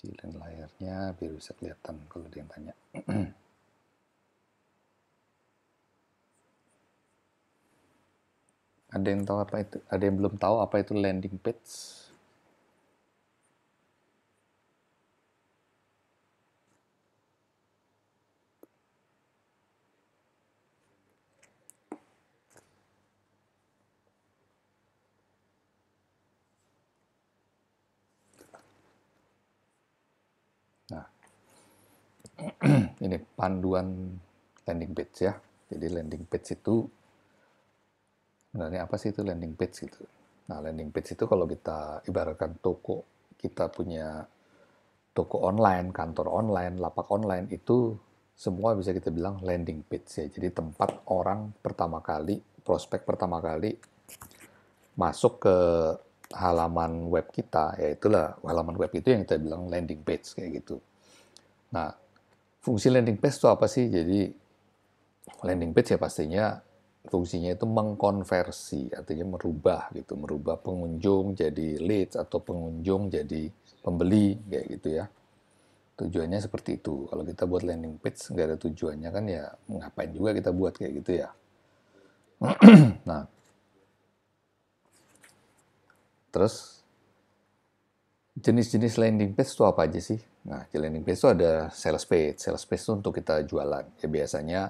Kecilin layarnya biar bisa kelihatan kalau ada yang tanya. Ada yang tahu apa itu? Ada yang belum tahu apa itu landing page? Nah, ini panduan landing page ya. Jadi landing page itu sebenarnya apa sih itu landing page gitu. Nah, landing page itu kalau kita ibaratkan toko, kita punya toko online, kantor online, lapak online itu semua bisa kita bilang landing page ya. Jadi tempat orang pertama kali, prospek pertama kali masuk ke halaman web kita, ya itulah halaman web itu yang kita bilang landing page kayak gitu. Nah, fungsi landing page itu apa sih? Jadi landing page ya pastinya fungsinya itu mengkonversi, artinya merubah gitu, merubah pengunjung jadi leads atau pengunjung jadi pembeli kayak gitu ya. Tujuannya seperti itu. Kalau kita buat landing page nggak ada tujuannya kan ya ngapain juga kita buat kayak gitu ya. Nah, terus jenis-jenis landing page itu apa aja sih? Nah, di landing page itu ada sales page. Sales page itu untuk kita jualan. Ya biasanya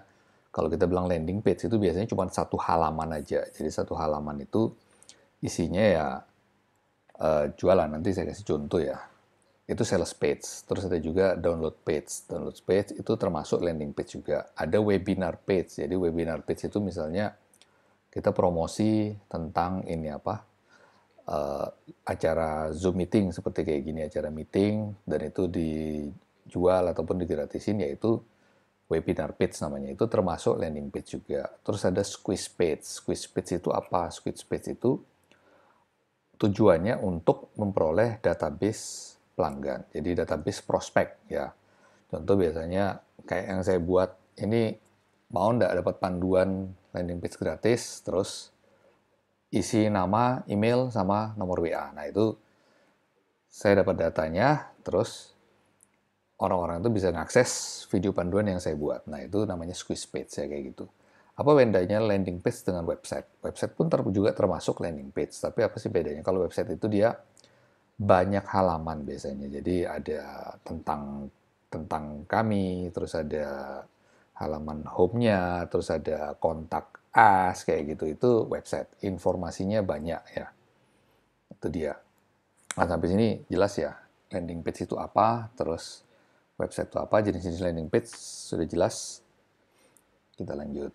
kalau kita bilang landing page itu biasanya cuma satu halaman aja. Jadi satu halaman itu isinya ya jualan. Nanti saya kasih contoh ya. Itu sales page. Terus ada juga download page. Download page itu termasuk landing page juga. Ada webinar page. Jadi webinar page itu misalnya kita promosi tentang ini apa? Acara Zoom meeting seperti kayak gini, acara meeting dan itu dijual ataupun digratisin yaitu webinar page namanya. Itu termasuk landing page juga. Terus ada squeeze page. Squeeze page itu apa? Squeeze page itu tujuannya untuk memperoleh database pelanggan. Jadi database prospek ya. Contoh biasanya kayak yang saya buat ini, mau nggak dapat panduan landing page gratis, terus isi nama, email, sama nomor WA. Nah itu saya dapat datanya, terus orang-orang itu bisa mengakses video panduan yang saya buat. Nah itu namanya squeeze page ya kayak gitu. Apa bedanya landing page dengan website? Website pun juga termasuk landing page, tapi apa sih bedanya? Kalau website itu dia banyak halaman biasanya. Jadi ada tentang tentang kami, terus ada halaman home-nya, terus ada kontak us kayak gitu. Itu website. Informasinya banyak ya. Itu dia. Nah, sampai sini jelas ya. Landing page itu apa, terus website itu apa, jenis-jenis landing page sudah jelas. Kita lanjut.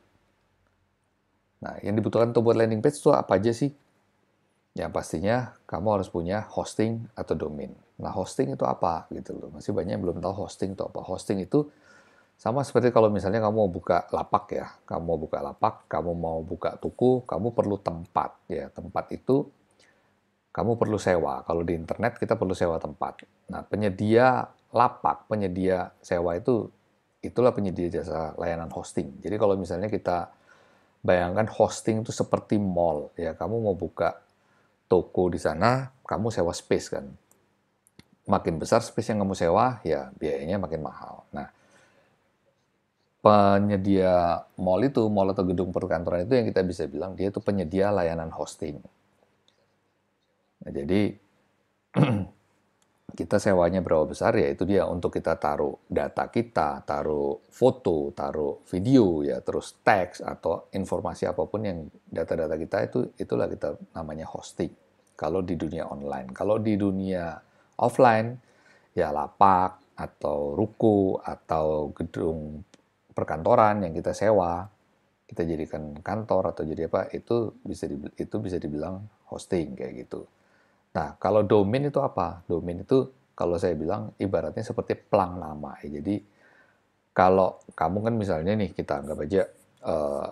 Nah, yang dibutuhkan untuk buat landing page itu apa aja sih? Yang pastinya kamu harus punya hosting atau domain. Nah, hosting itu apa gitu loh. Masih banyak yang belum tahu hosting itu apa. Hosting itu sama seperti kalau misalnya kamu mau buka lapak ya. Kamu mau buka lapak, kamu mau buka toko, kamu perlu tempat ya. Tempat itu kamu perlu sewa. Kalau di internet kita perlu sewa tempat. Nah, penyedia lapak, penyedia sewa itu itulah penyedia jasa layanan hosting. Jadi kalau misalnya kita bayangkan hosting itu seperti mall ya, kamu mau buka toko di sana, kamu sewa space kan. Makin besar space yang kamu sewa, ya biayanya makin mahal. Nah, penyedia mall itu, mall atau gedung perkantoran itu yang kita bisa bilang dia itu penyedia layanan hosting. Nah, jadi kita sewanya berapa besar ya itu dia untuk kita taruh data kita, taruh foto, taruh video ya, terus teks atau informasi apapun yang data-data kita itulah kita namanya hosting. Kalau di dunia online, kalau di dunia offline ya lapak atau ruko atau gedung perkantoran yang kita sewa, kita jadikan kantor atau jadi apa itu bisa dibilang hosting kayak gitu. Nah, kalau domain itu apa? Domain itu kalau saya bilang ibaratnya seperti pelang nama. Jadi kalau kamu kan misalnya nih kita anggap aja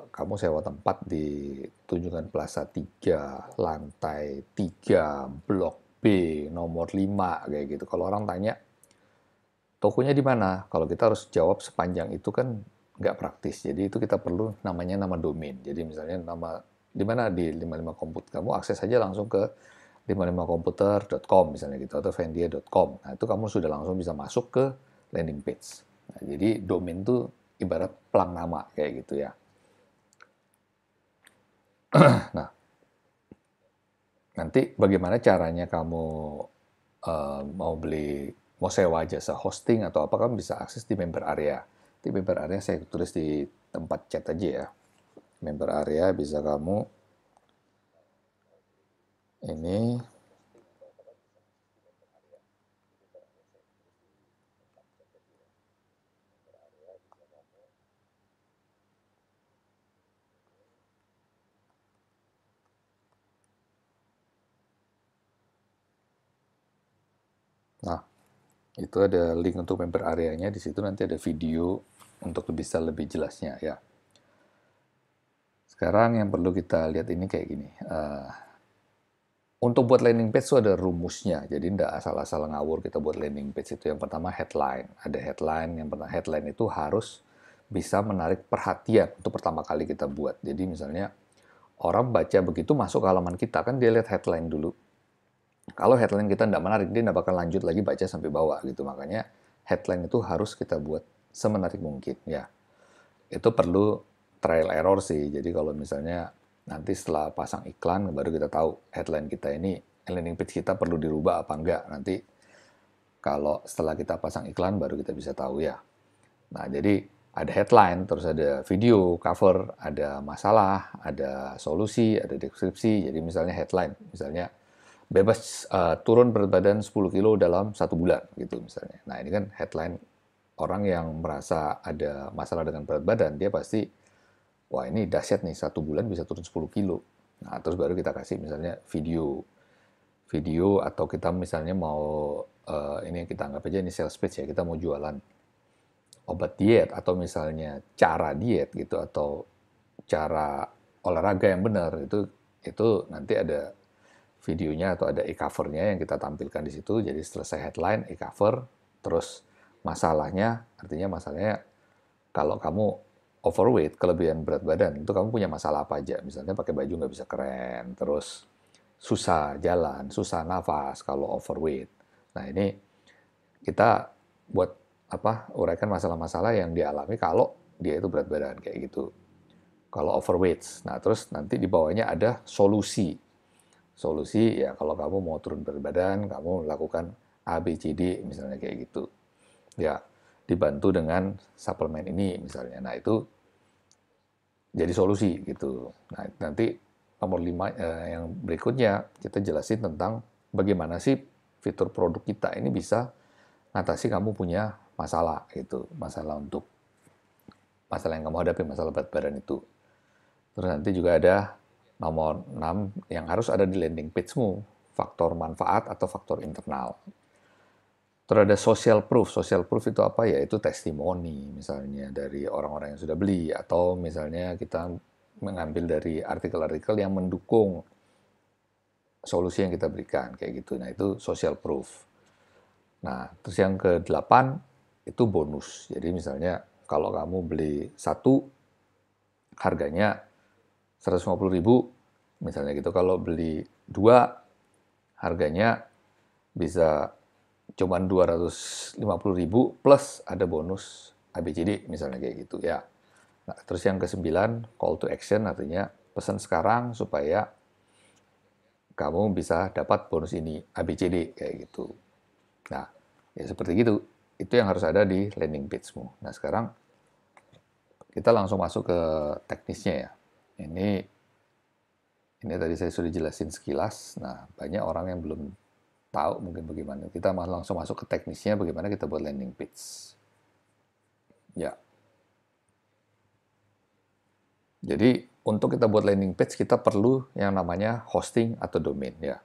kamu sewa tempat di Tunjungan Plaza 3, lantai 3, blok B, nomor 5 kayak gitu. Kalau orang tanya tokonya di mana? Kalau kita harus jawab sepanjang itu kan nggak praktis. Jadi itu kita perlu namanya nama domain. Jadi misalnya nama di mana di 55 Komput, kamu akses saja langsung ke 55komputer.com misalnya gitu, atau vendia.com. Nah, itu kamu sudah langsung bisa masuk ke landing page. Nah, jadi domain itu ibarat pelang nama kayak gitu ya. Nah, nanti bagaimana caranya kamu mau sewa jasa hosting atau apa, kamu bisa akses di member area. Di member area saya tulis di tempat chat aja ya. Member area bisa kamu ini. Nah, itu ada link untuk member areanya, di situ nanti ada video untuk bisa lebih jelasnya ya. Sekarang yang perlu kita lihat ini kayak gini. Untuk buat landing page itu ada rumusnya, jadi tidak asal-asal ngawur kita buat landing page itu. Yang pertama headline, ada headline. Yang pertama headline itu harus bisa menarik perhatian untuk pertama kali kita buat. Jadi misalnya orang baca begitu masuk ke halaman kita, kan dia lihat headline dulu. Kalau headline kita tidak menarik, dia tidak bakal lanjut lagi baca sampai bawah gitu. Makanya headline itu harus kita buat semenarik mungkin ya. Itu perlu trial error sih. Jadi kalau misalnya nanti setelah pasang iklan baru kita tahu headline kita ini, landing page kita perlu dirubah apa enggak. Nanti kalau setelah kita pasang iklan baru kita bisa tahu ya. Nah, jadi ada headline, terus ada video, cover, ada masalah, ada solusi, ada deskripsi. Jadi misalnya headline, misalnya bebas turun berat badan 10 kilo dalam 1 bulan gitu misalnya. Nah, ini kan headline. Orang yang merasa ada masalah dengan berat badan, dia pasti, wah ini dahsyat nih, 1 bulan bisa turun 10 kilo. Nah, terus baru kita kasih misalnya video atau kita misalnya mau, ini kita anggap aja ini sales page ya, kita mau jualan obat diet atau misalnya cara diet gitu, atau cara olahraga yang benar, itu nanti ada videonya atau ada e-covernya yang kita tampilkan di situ. Jadi selesai headline, e-cover, terus masalahnya, artinya masalahnya kalau kamu overweight, kelebihan berat badan, itu kamu punya masalah apa aja. Misalnya pakai baju nggak bisa keren, terus susah jalan, susah nafas kalau overweight. Nah, ini kita buat apa, uraikan masalah-masalah yang dialami kalau dia itu berat badan kayak gitu. Kalau overweight. Nah, terus nanti di bawahnya ada solusi. Solusi ya kalau kamu mau turun berat badan, kamu lakukan A, B, C, D misalnya kayak gitu. Ya, dibantu dengan suplemen ini misalnya. Nah, itu jadi solusi gitu. Nah, nanti nomor 5 yang berikutnya kita jelasin tentang bagaimana sih fitur produk kita ini bisa ngatasi kamu punya masalah gitu. Masalah yang kamu hadapi, masalah berat badan itu. Terus nanti juga ada nomor 6 yang harus ada di landing page-mu, faktor manfaat atau faktor internal. Terus ada social proof. Social proof itu apa ya? Itu testimoni misalnya dari orang-orang yang sudah beli, atau misalnya kita mengambil dari artikel-artikel yang mendukung solusi yang kita berikan kayak gitu. Nah, itu social proof. Nah, terus yang ke-8 itu bonus. Jadi misalnya kalau kamu beli satu harganya 150.000 misalnya gitu. Kalau beli dua harganya bisa cuman 250.000 plus ada bonus ABCD misalnya kayak gitu ya. Nah, terus yang ke-9 call to action, artinya pesan sekarang supaya kamu bisa dapat bonus ini ABCD kayak gitu. Nah, ya seperti gitu. Itu yang harus ada di landing page-mu. Nah, sekarang kita langsung masuk ke teknisnya ya. Ini tadi saya sudah jelasin sekilas. Nah, banyak orang yang belum tahu mungkin bagaimana. Kita langsung masuk ke teknisnya bagaimana kita buat landing page. Ya. Jadi, untuk kita buat landing page kita perlu yang namanya hosting atau domain ya.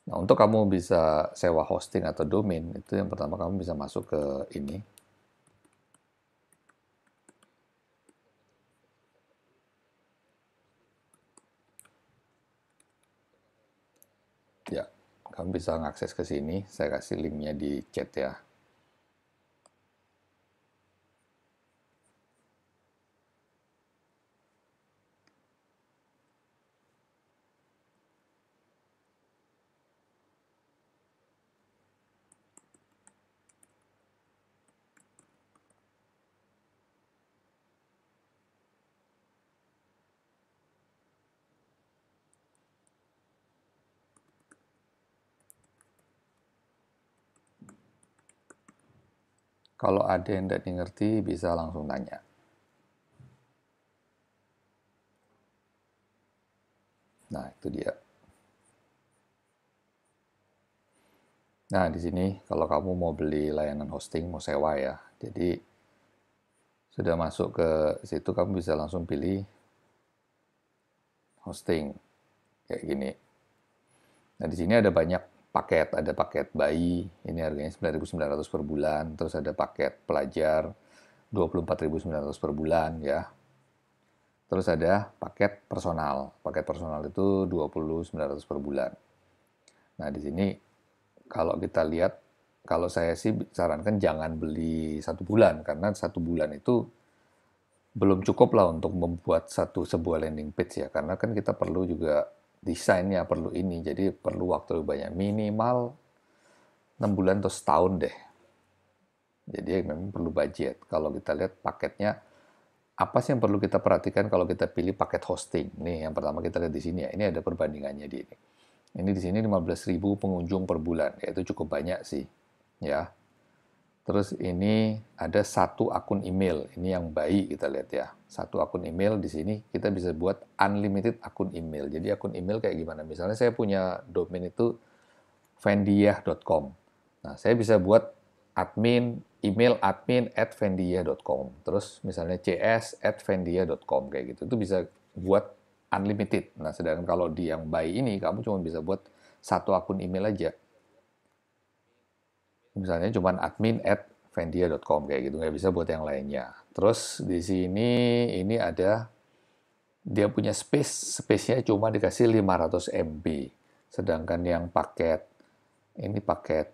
Nah, untuk kamu bisa sewa hosting atau domain, itu yang pertama kamu bisa masuk ke ini. Ya, kamu bisa mengakses ke sini. Saya kasih linknya di chat ya. Kalau ada yang tidak ngerti bisa langsung tanya. Nah, itu dia. Nah, di sini kalau kamu mau beli layanan hosting, mau sewa ya. Jadi, sudah masuk ke situ, kamu bisa langsung pilih hosting. Kayak gini. Nah, di sini ada banyak paket. Ada paket bayi, ini harganya 9.900 per bulan. Terus ada paket pelajar, 24.900 per bulan ya. Terus ada paket personal. Paket personal itu 20.900 per bulan. Nah, di sini kalau kita lihat, kalau saya sih sarankan jangan beli 1 bulan, karena 1 bulan itu belum cukup lah untuk membuat sebuah landing page ya, karena kan kita perlu juga desainnya, perlu ini, jadi perlu waktu banyak, minimal 6 bulan atau setahun deh. Jadi memang perlu budget. Kalau kita lihat paketnya, apa sih yang perlu kita perhatikan kalau kita pilih paket hosting? Nih, yang pertama kita lihat di sini ya. Ini ada perbandingannya di ini. Ini di sini 15.000 pengunjung per bulan, yaitu cukup banyak sih, ya. Terus ini ada satu akun email, ini yang baik kita lihat ya. Satu akun email di sini kita bisa buat unlimited akun email. Jadi akun email kayak gimana? Misalnya saya punya domain itu fendiah.com. Nah, saya bisa buat email admin@fendiah.com. Terus misalnya cs@fendiah.com kayak gitu. Itu bisa buat unlimited. Nah, sedangkan kalau di yang buy ini kamu cuma bisa buat satu akun email aja. Misalnya cuma admin@fendia.com kayak gitu, nggak bisa buat yang lainnya. Terus di sini ini ada dia punya space-nya cuma dikasih 500 MB. Sedangkan yang paket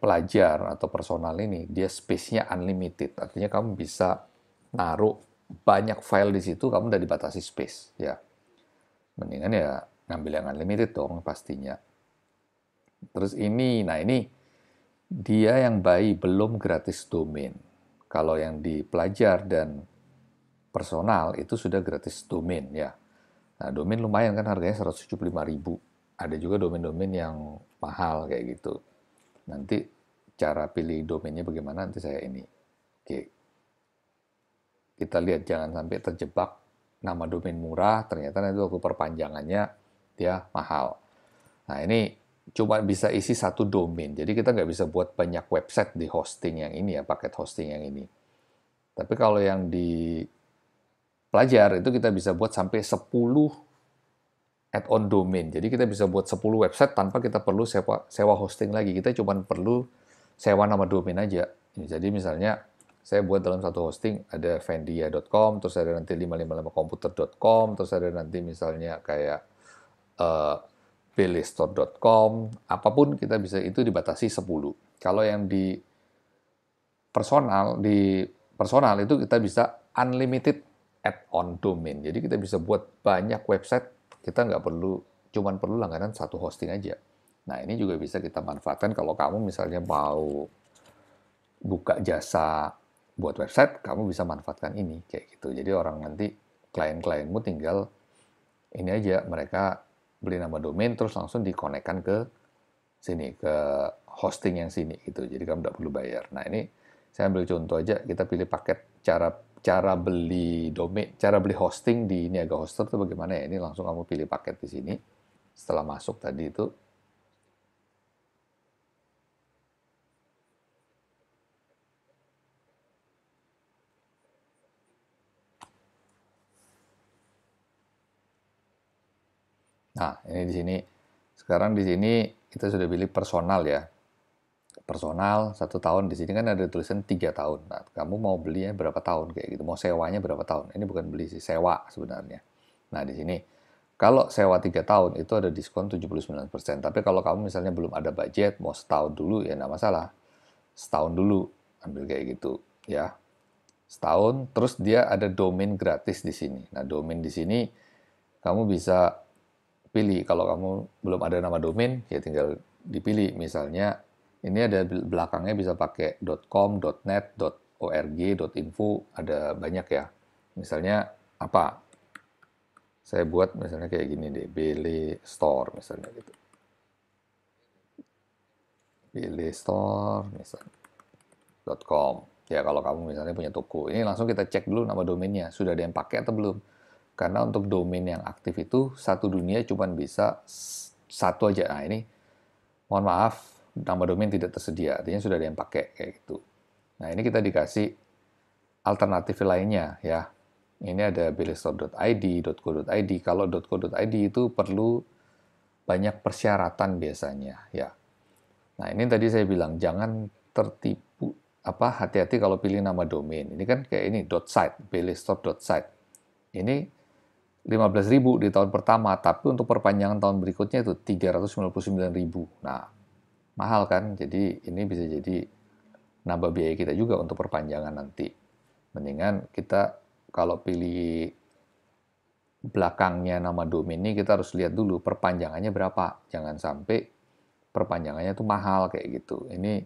pelajar atau personal ini dia space-nya unlimited. Artinya kamu bisa naruh banyak file di situ, kamu udah dibatasi space ya. Mendingan ya ngambil yang unlimited dong pastinya. Terus nah ini dia yang bayi belum gratis domain. Kalau yang di pelajar dan personal itu sudah gratis domain ya. Nah, domain lumayan kan harganya 175.000. Ada juga domain-domain yang mahal kayak gitu. Nanti cara pilih domainnya bagaimana nanti saya ini. Oke. Kita lihat jangan sampai terjebak nama domain murah, ternyata nanti waktu perpanjangannya dia mahal. Nah, ini cuma bisa isi satu domain. Jadi kita nggak bisa buat banyak website di hosting yang ini ya, paket hosting yang ini. Tapi kalau yang di pelajar itu kita bisa buat sampai 10 add-on domain. Jadi kita bisa buat 10 website tanpa kita perlu sewa hosting lagi. Kita cuma perlu sewa nama domain aja. Jadi misalnya saya buat dalam satu hosting ada vendia.com, terus ada nanti 555computer.com, terus ada nanti misalnya kayak uh, belestore.com, apapun kita bisa, itu dibatasi 10. Kalau yang di personal itu kita bisa unlimited add-on domain. Jadi kita bisa buat banyak website, kita nggak perlu, cuman perlu langganan satu hosting aja. Nah, ini juga bisa kita manfaatkan kalau kamu misalnya mau buka jasa buat website, kamu bisa manfaatkan ini kayak gitu. Jadi orang nanti klien-klienmu tinggal ini aja, mereka beli nama domain terus langsung dikonekkan ke sini, ke hosting yang sini gitu. Jadi kamu tidak perlu bayar. Nah, ini saya ambil contoh aja, kita pilih paket cara cara beli domain, cara beli hosting di Niaga Hoster itu bagaimana ya? Ini langsung kamu pilih paket di sini. Setelah masuk tadi itu, nah ini di sini. Sekarang di sini kita sudah pilih personal ya. Personal 1 tahun, di sini kan ada tulisan 3 tahun. Nah, kamu mau belinya berapa tahun kayak gitu? Mau sewanya berapa tahun? Ini bukan beli sih, sewa sebenarnya. Nah, di sini kalau sewa 3 tahun itu ada diskon 79%. Tapi kalau kamu misalnya belum ada budget, mau setahun dulu ya nggak masalah. Setahun dulu ambil kayak gitu ya. Setahun, terus dia ada domain gratis di sini. Nah, domain di sini kamu bisa pilih. Kalau kamu belum ada nama domain, ya tinggal dipilih. Misalnya ini ada belakangnya bisa pakai .com, .net, .org, .info, ada banyak ya. Misalnya apa? Saya buat misalnya kayak gini deh, Bele Store misalnya gitu. Bele Store misalnya .com. Ya kalau kamu misalnya punya toko, ini langsung kita cek dulu nama domainnya, sudah ada yang pakai atau belum. Karena untuk domain yang aktif itu satu dunia cuma bisa satu aja. Nah ini mohon maaf, nama domain tidak tersedia, artinya sudah ada yang pakai kayak gitu. Nah ini kita dikasih alternatif lainnya ya. Ini ada bilistore.id, .co.id. Kalau .co.id itu perlu banyak persyaratan biasanya ya. Nah ini tadi saya bilang jangan tertipu, hati-hati kalau pilih nama domain. Ini kan kayak ini .site, bilistore.site. Ini 15.000 di tahun pertama, tapi untuk perpanjangan tahun berikutnya itu 399.000. Nah, mahal kan? Jadi ini bisa jadi nambah biaya kita juga untuk perpanjangan nanti. Mendingan kita kalau pilih belakangnya nama domain ini kita harus lihat dulu perpanjangannya berapa. Jangan sampai perpanjangannya itu mahal kayak gitu. Ini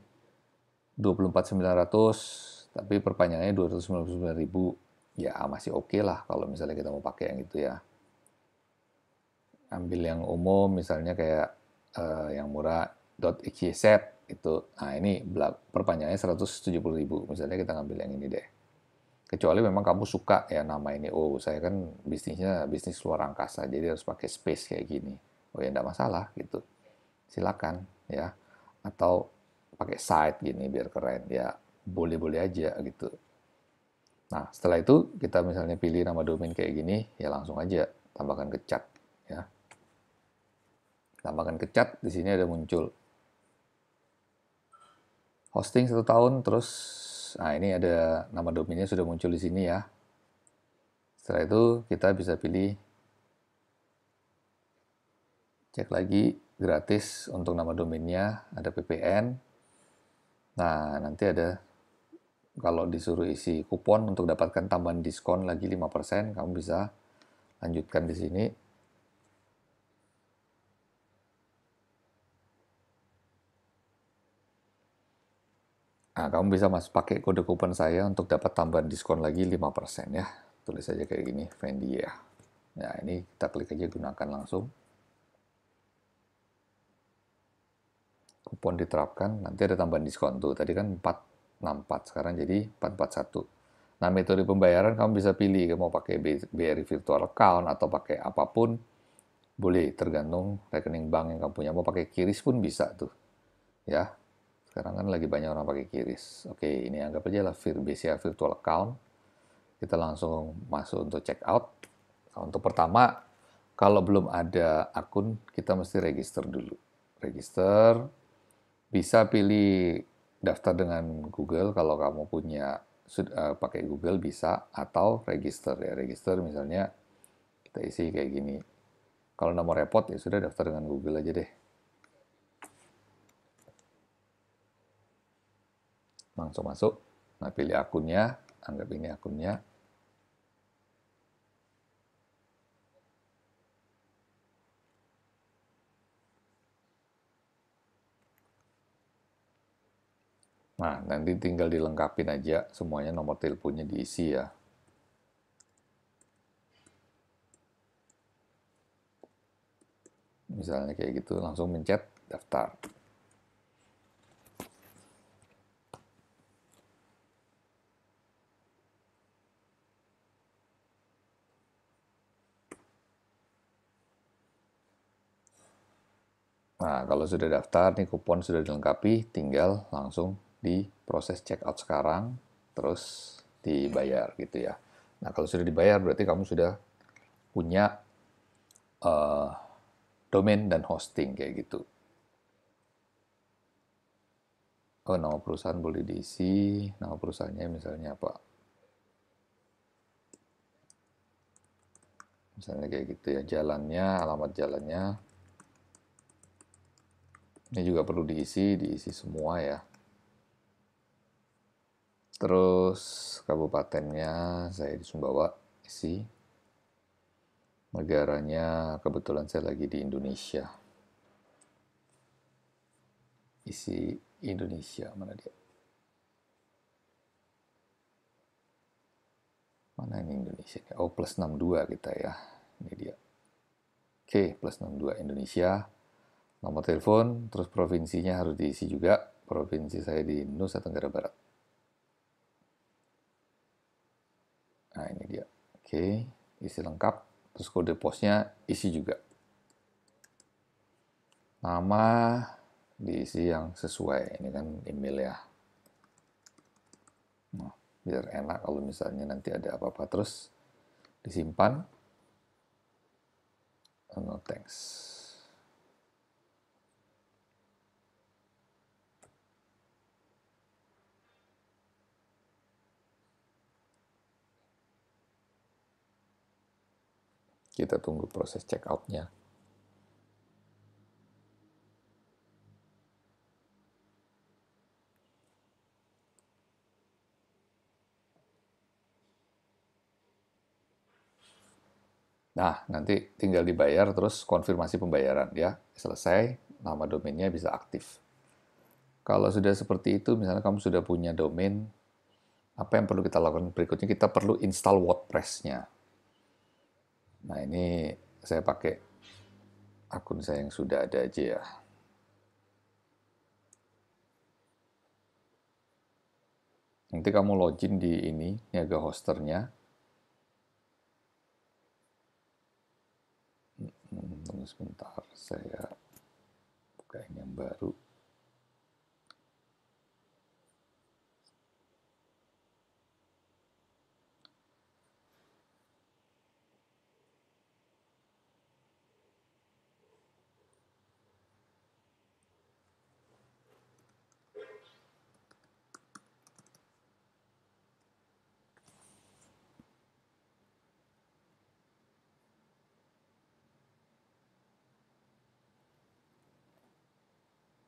24.900 tapi perpanjangannya 299.000. Ya masih oke lah kalau misalnya kita mau pakai yang itu ya. Ambil yang umum misalnya kayak yang murah .xyz itu. Nah, ini perpanjangannya 170.000. Misalnya kita ngambil yang ini deh. Kecuali memang kamu suka ya nama ini. Oh, saya kan bisnisnya bisnis luar angkasa, jadi harus pakai space kayak gini. Oh ya enggak masalah gitu. Silakan ya. Atau pakai site gini biar keren. Ya boleh-boleh aja gitu. Nah, setelah itu kita misalnya pilih nama domain kayak gini, ya langsung aja tambahkan ke chat ya. Tambahkan ke chat, di sini ada muncul hosting 1 tahun, terus nah ini ada nama domainnya sudah muncul di sini ya. Setelah itu kita bisa pilih cek lagi gratis untuk nama domainnya, ada VPN. Nah, nanti ada kalau disuruh isi kupon untuk dapatkan tambahan diskon lagi 5%, kamu bisa lanjutkan di sini. Nah, kamu bisa pakai kode kupon saya untuk dapat tambahan diskon lagi 5% ya. Tulis saja kayak gini, Fendi ya. Nah, ini kita klik aja gunakan langsung. Kupon diterapkan, nanti ada tambahan diskon tuh. Tadi kan 464, sekarang jadi 441. Nah, metode pembayaran kamu bisa pilih, kamu mau pakai BRI Virtual Account atau pakai apapun, boleh, tergantung rekening bank yang kamu punya. Mau pakai QRIS pun bisa tuh. Ya, sekarang kan lagi banyak orang pakai QRIS. Oke, ini anggap aja lah BCA Virtual Account. Kita langsung masuk untuk check out. Nah, untuk pertama, kalau belum ada akun, kita mesti register dulu. Register, bisa pilih daftar dengan Google kalau kamu punya pakai Google bisa, atau register ya. Register misalnya kita isi kayak gini. Kalau nggak mau repot ya sudah daftar dengan Google aja deh. Langsung masuk. Nah, pilih akunnya, anggap ini akunnya. Nah, nanti tinggal dilengkapin aja semuanya, nomor teleponnya diisi ya. Misalnya kayak gitu, langsung mencet daftar. Nah, kalau sudah daftar, nih kupon sudah dilengkapi, tinggal langsung diproses check out sekarang, terus dibayar gitu ya. Nah, kalau sudah dibayar berarti kamu sudah punya uh, domain dan hosting kayak gitu. Oh, nama perusahaan boleh diisi, nama perusahaannya misalnya apa? Misalnya kayak gitu ya, jalannya, alamat jalannya. Ini juga perlu diisi semua ya. Terus kabupatennya saya di Sumbawa, isi. Negaranya kebetulan saya lagi di Indonesia. Isi Indonesia, mana dia? Mana ini Indonesia? Oh, plus 62 kita ya. Ini dia. Oke, plus 62 Indonesia. Nomor telepon, terus provinsinya harus diisi juga. Provinsi saya di Nusa Tenggara Barat. Nah, ini dia. Oke, isi lengkap. Terus kode posnya isi juga. Nama diisi yang sesuai. Ini kan email ya. Nah, biar enak kalau misalnya nanti ada apa-apa terus disimpan. No thanks. Kita tunggu proses checkout-nya. Nah, nanti tinggal dibayar terus konfirmasi pembayaran ya. Selesai, nama domainnya bisa aktif. Kalau sudah seperti itu, misalnya kamu sudah punya domain, apa yang perlu kita lakukan berikutnya? Kita perlu install WordPress-nya. Nah, ini saya pakai akun saya yang sudah ada aja ya. Nanti kamu login di ini, Niaga Hosternya. Tunggu sebentar, saya buka yang baru.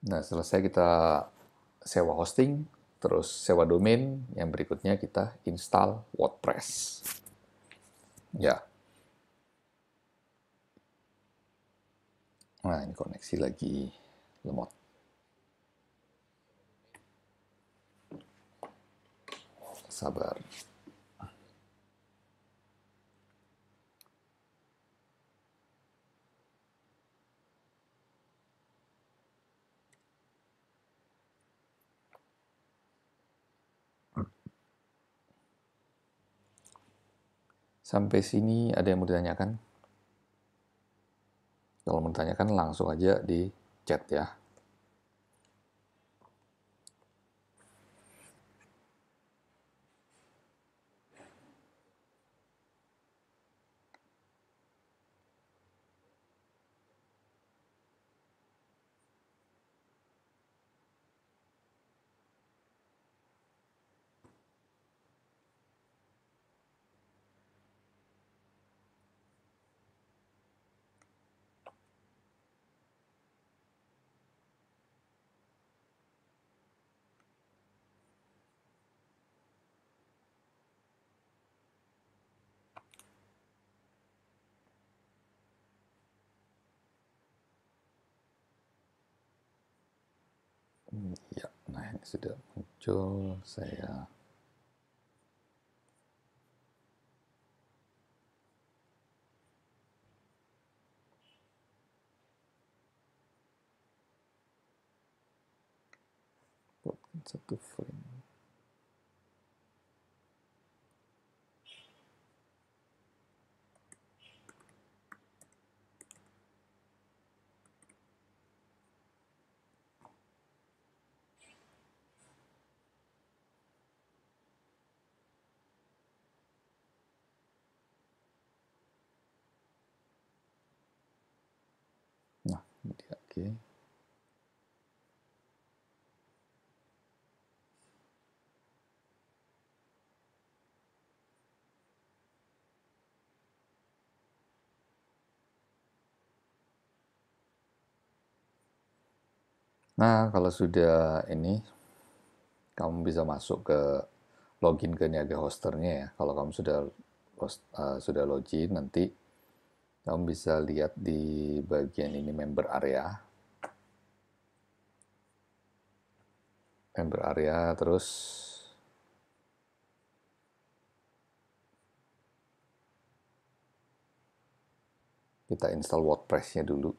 Nah, selesai kita sewa hosting, terus sewa domain, yang berikutnya kita install WordPress. Ya. Nah, ini koneksi lagi lemot. Sabar. Sampai sini ada yang mau ditanyakan? Kalau mau ditanyakan langsung aja di chat ya. Ya, nah ini sudah muncul. Saya buatkan satu frame. Nah, ini dia. Oke. Nah, kalau sudah ini, kamu bisa masuk ke login ke Niaga Hosternya ya. Kalau kamu sudah login, nanti kamu bisa lihat di bagian ini member area. Member area, terus kita install WordPress-nya dulu.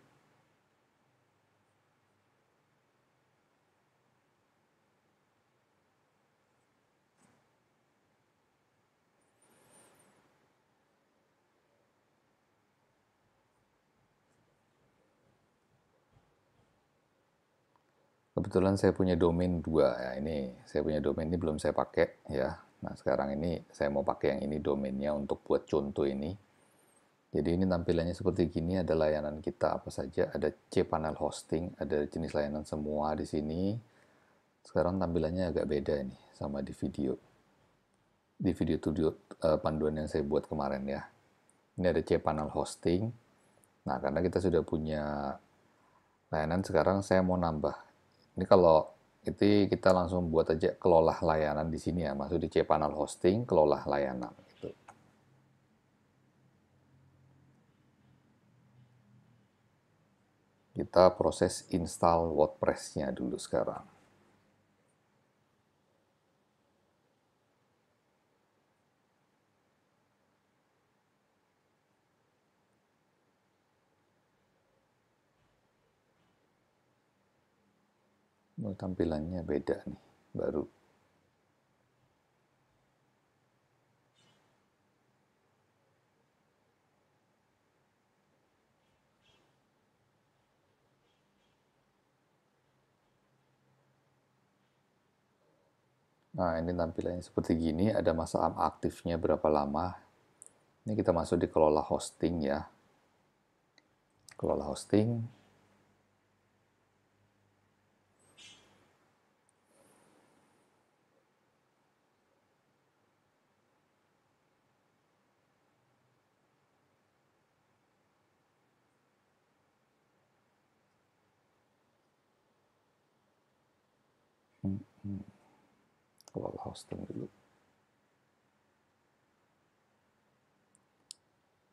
Kebetulan saya punya domain 2 ya, ini saya punya domain ini belum saya pakai ya. Nah sekarang ini saya mau pakai yang ini domainnya untuk buat contoh ini. Jadi ini tampilannya seperti gini, ada layanan kita apa saja, ada cPanel hosting, ada jenis layanan semua di sini. Sekarang tampilannya agak beda nih sama di video. Di video tutorial panduan yang saya buat kemarin ya. Ini ada cPanel hosting. Nah, karena kita sudah punya layanan, sekarang saya mau nambah. Ini kalau itu kita langsung buat aja kelola layanan di sini ya, masuk di cPanel hosting, kelola layanan. Gitu. Kita proses install WordPress-nya dulu sekarang. Tampilannya beda nih, baru. Nah, ini tampilannya seperti gini, ada masa aktifnya berapa lama. Ini kita masuk di kelola hosting ya. Kelola hosting. Kelola hosting dulu.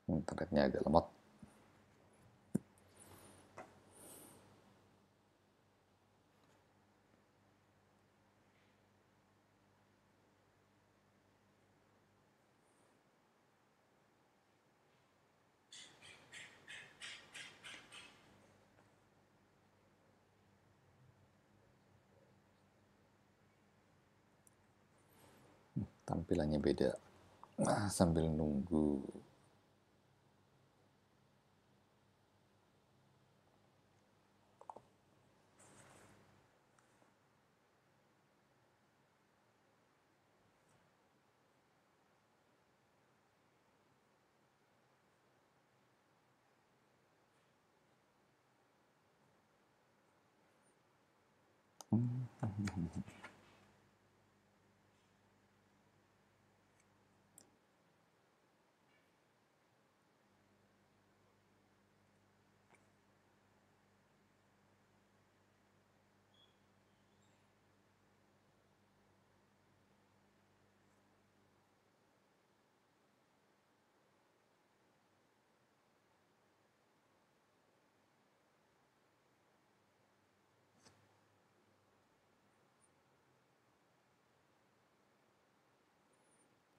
Internetnya agak lemot. Tampilannya beda. Sambil nunggu.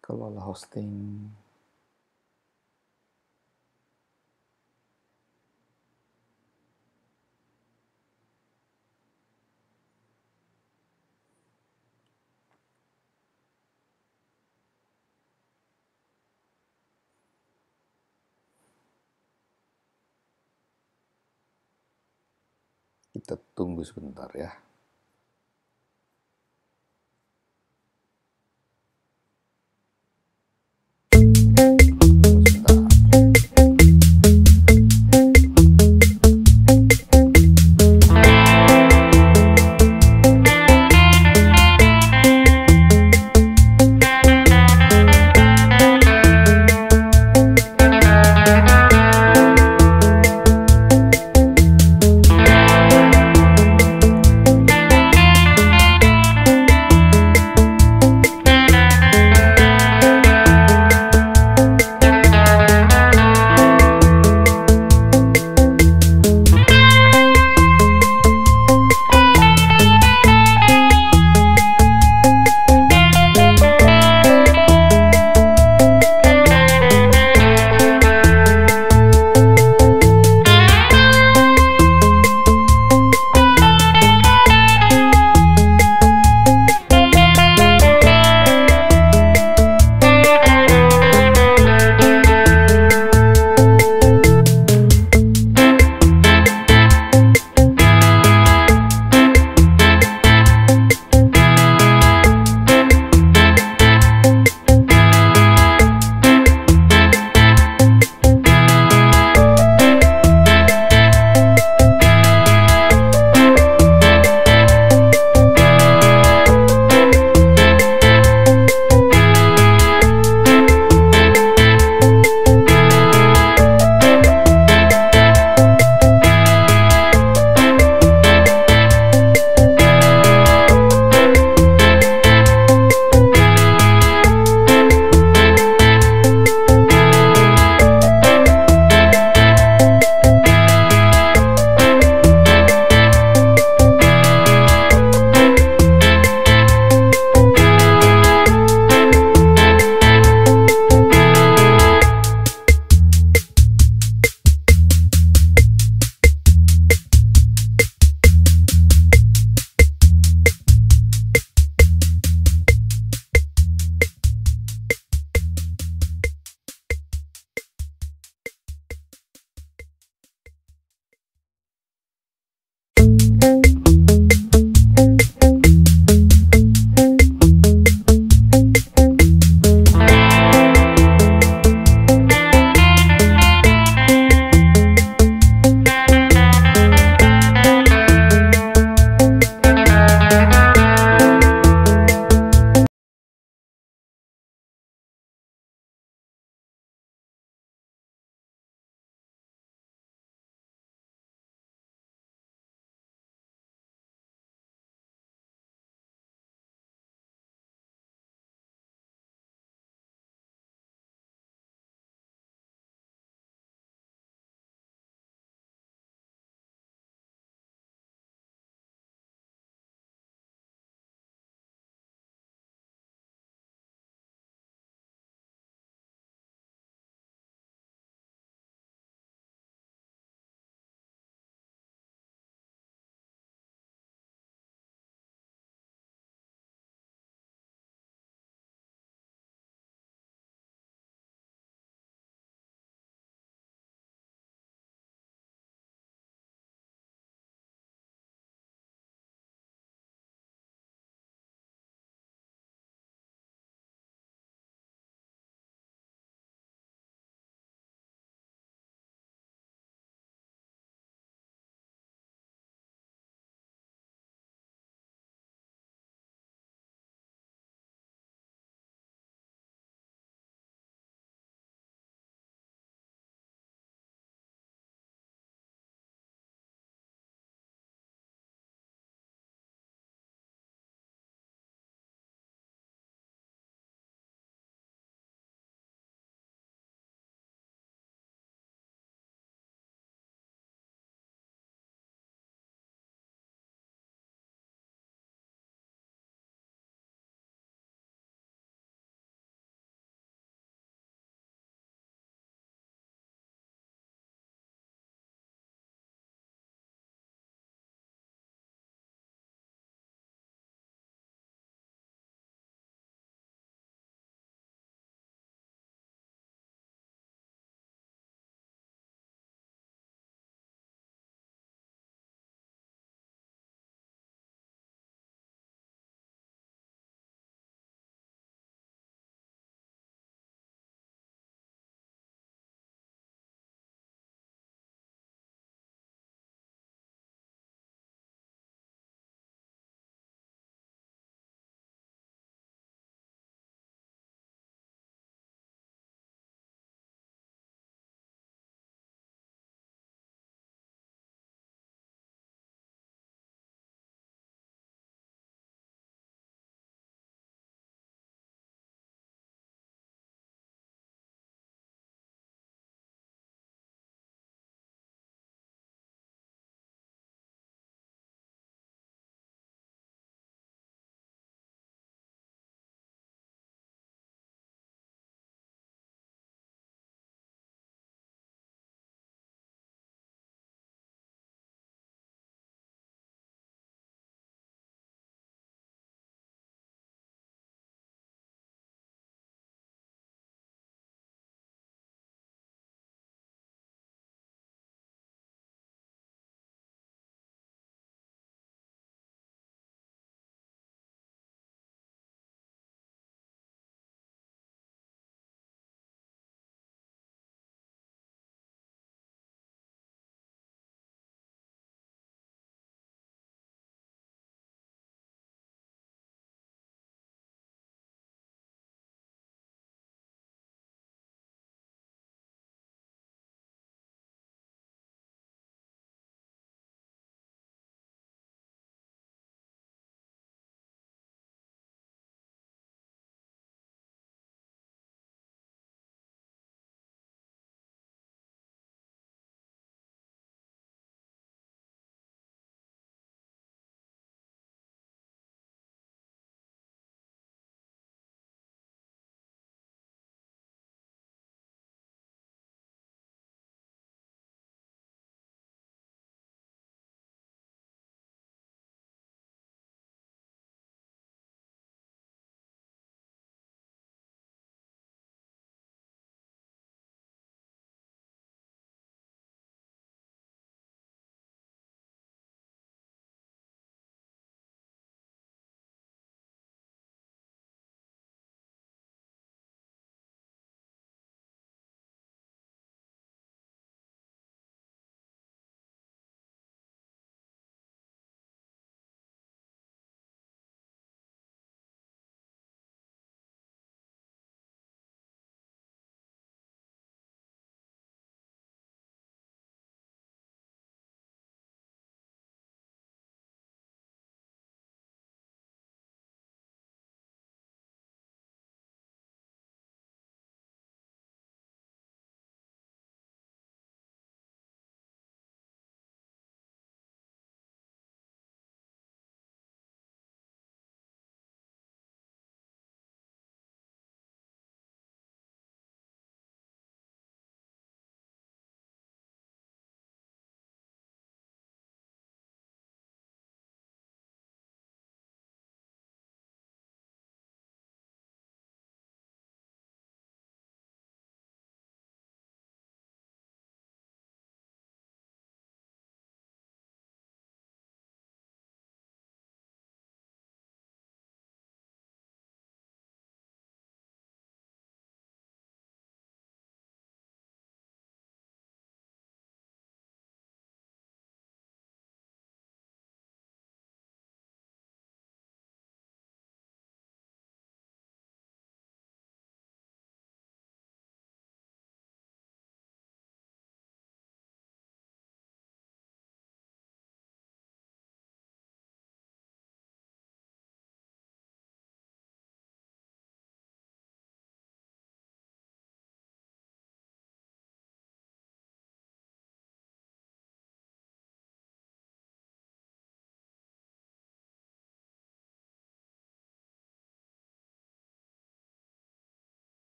Kelola hosting. Kita tunggu sebentar ya.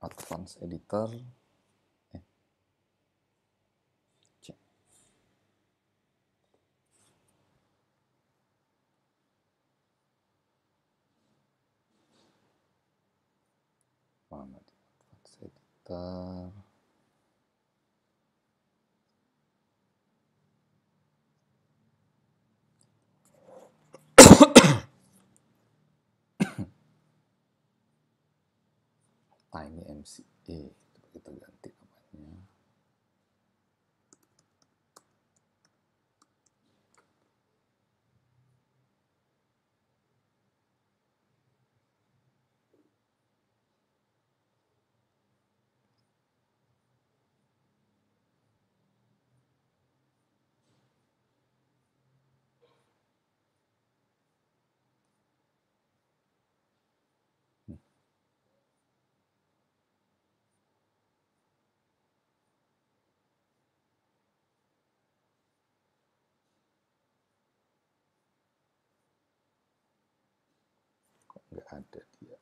Advanced Editor. Cek. Mana di Advanced Editor? TinyMCA, coba kita ganti namanya. Kok nggak ada dia?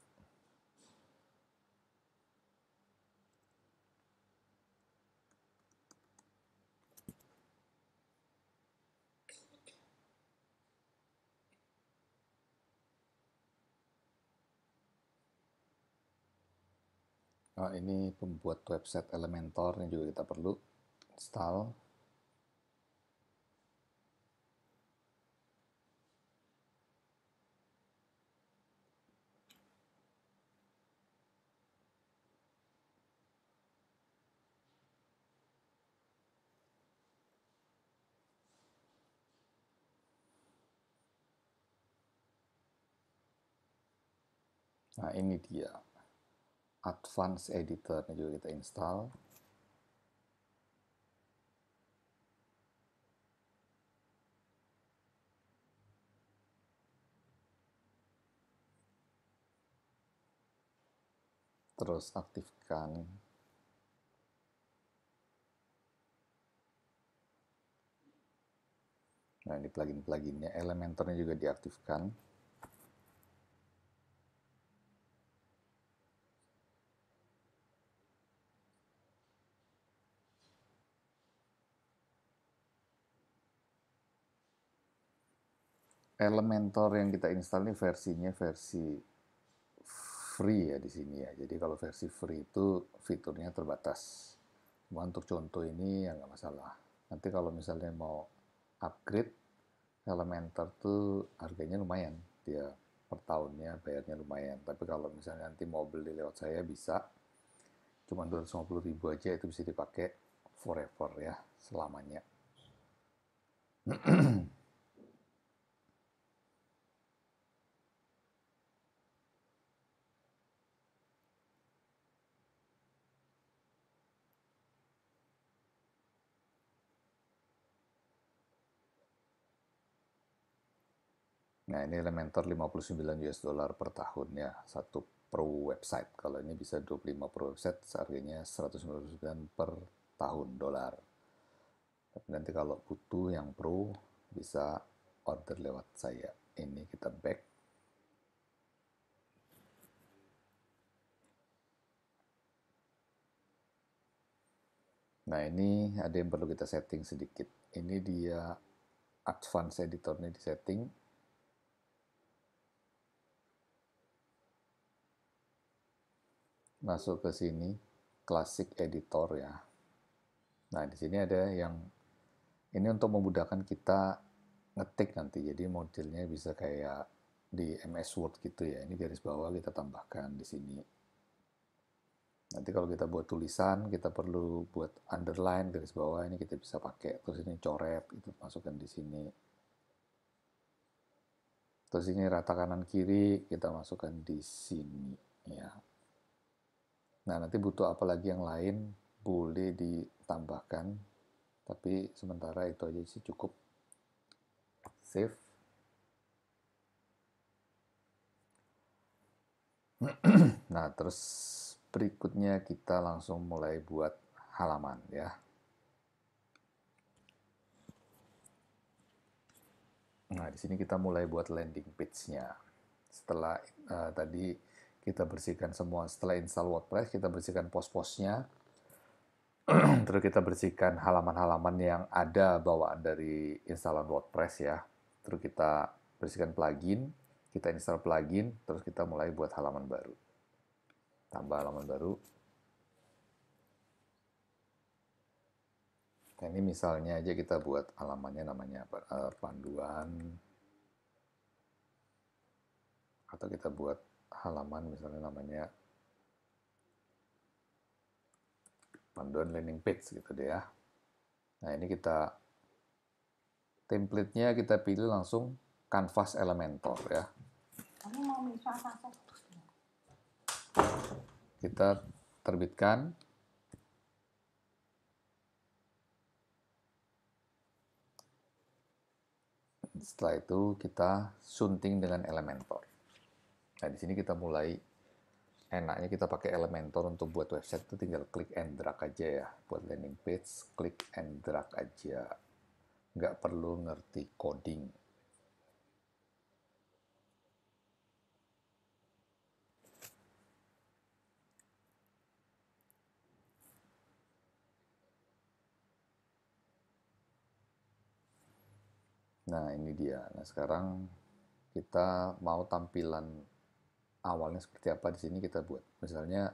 Nah, ini pembuat website Elementor yang juga kita perlu install. Nah, ini dia Advanced Editor yang juga kita install. Terus aktifkan. Nah, ini plugin-pluginnya, Elementornya juga diaktifkan. Elementor yang kita install ini versinya versi free ya di sini ya. Jadi kalau versi free itu fiturnya terbatas. Cuma untuk contoh ini ya nggak masalah. Nanti kalau misalnya mau upgrade Elementor tuh harganya lumayan. Dia per tahunnya bayarnya lumayan. Tapi kalau misalnya nanti mau beli lewat saya bisa. Cuma 250.000 aja itu bisa dipakai forever ya, selamanya. Nah, ini Elementor 59 US dollar per tahun ya, satu pro website. Kalau ini bisa 25 pro website, harganya 199 per tahun dolar. Tapi nanti kalau butuh yang pro, bisa order lewat saya. Ini kita back. Nah, ini ada yang perlu kita setting sedikit. Ini dia advance editornya di setting. Masuk ke sini, classic editor ya. Nah, di sini ada yang ini untuk memudahkan kita ngetik nanti. Jadi modelnya bisa kayak di MS Word gitu ya. Ini garis bawah kita tambahkan di sini. Nanti kalau kita buat tulisan, kita perlu buat underline garis bawah, ini kita bisa pakai. Terus ini coret, itu masukkan di sini. Terus ini rata kanan kiri, kita masukkan di sini ya. Nah, nanti butuh apa lagi yang lain, boleh ditambahkan. Tapi sementara itu aja sih cukup. Save. Nah, terus berikutnya kita langsung mulai buat halaman ya. Nah, di sini kita mulai buat landing page-nya. Setelah tadi Kita bersihkan semua. Setelah install WordPress, kita bersihkan pos-posnya. Terus kita bersihkan halaman-halaman yang ada bawaan dari instalan WordPress ya. Terus kita bersihkan plugin, kita install plugin, terus kita mulai buat halaman baru. Tambah halaman baru. Nah, ini misalnya aja kita buat halamannya namanya panduan, atau kita buat halaman misalnya namanya panduan landing page gitu deh ya. Nah, ini kita template-nya kita pilih langsung Canvas Elementor ya. Kita terbitkan. Setelah itu kita sunting dengan Elementor. Nah, di sini kita mulai enaknya kita pakai Elementor untuk buat website itu tinggal klik and drag aja ya. Buat landing page, klik and drag aja. Nggak perlu ngerti coding. Nah, ini dia. Nah, sekarang kita mau tampilan awalnya seperti apa di sini kita buat. Misalnya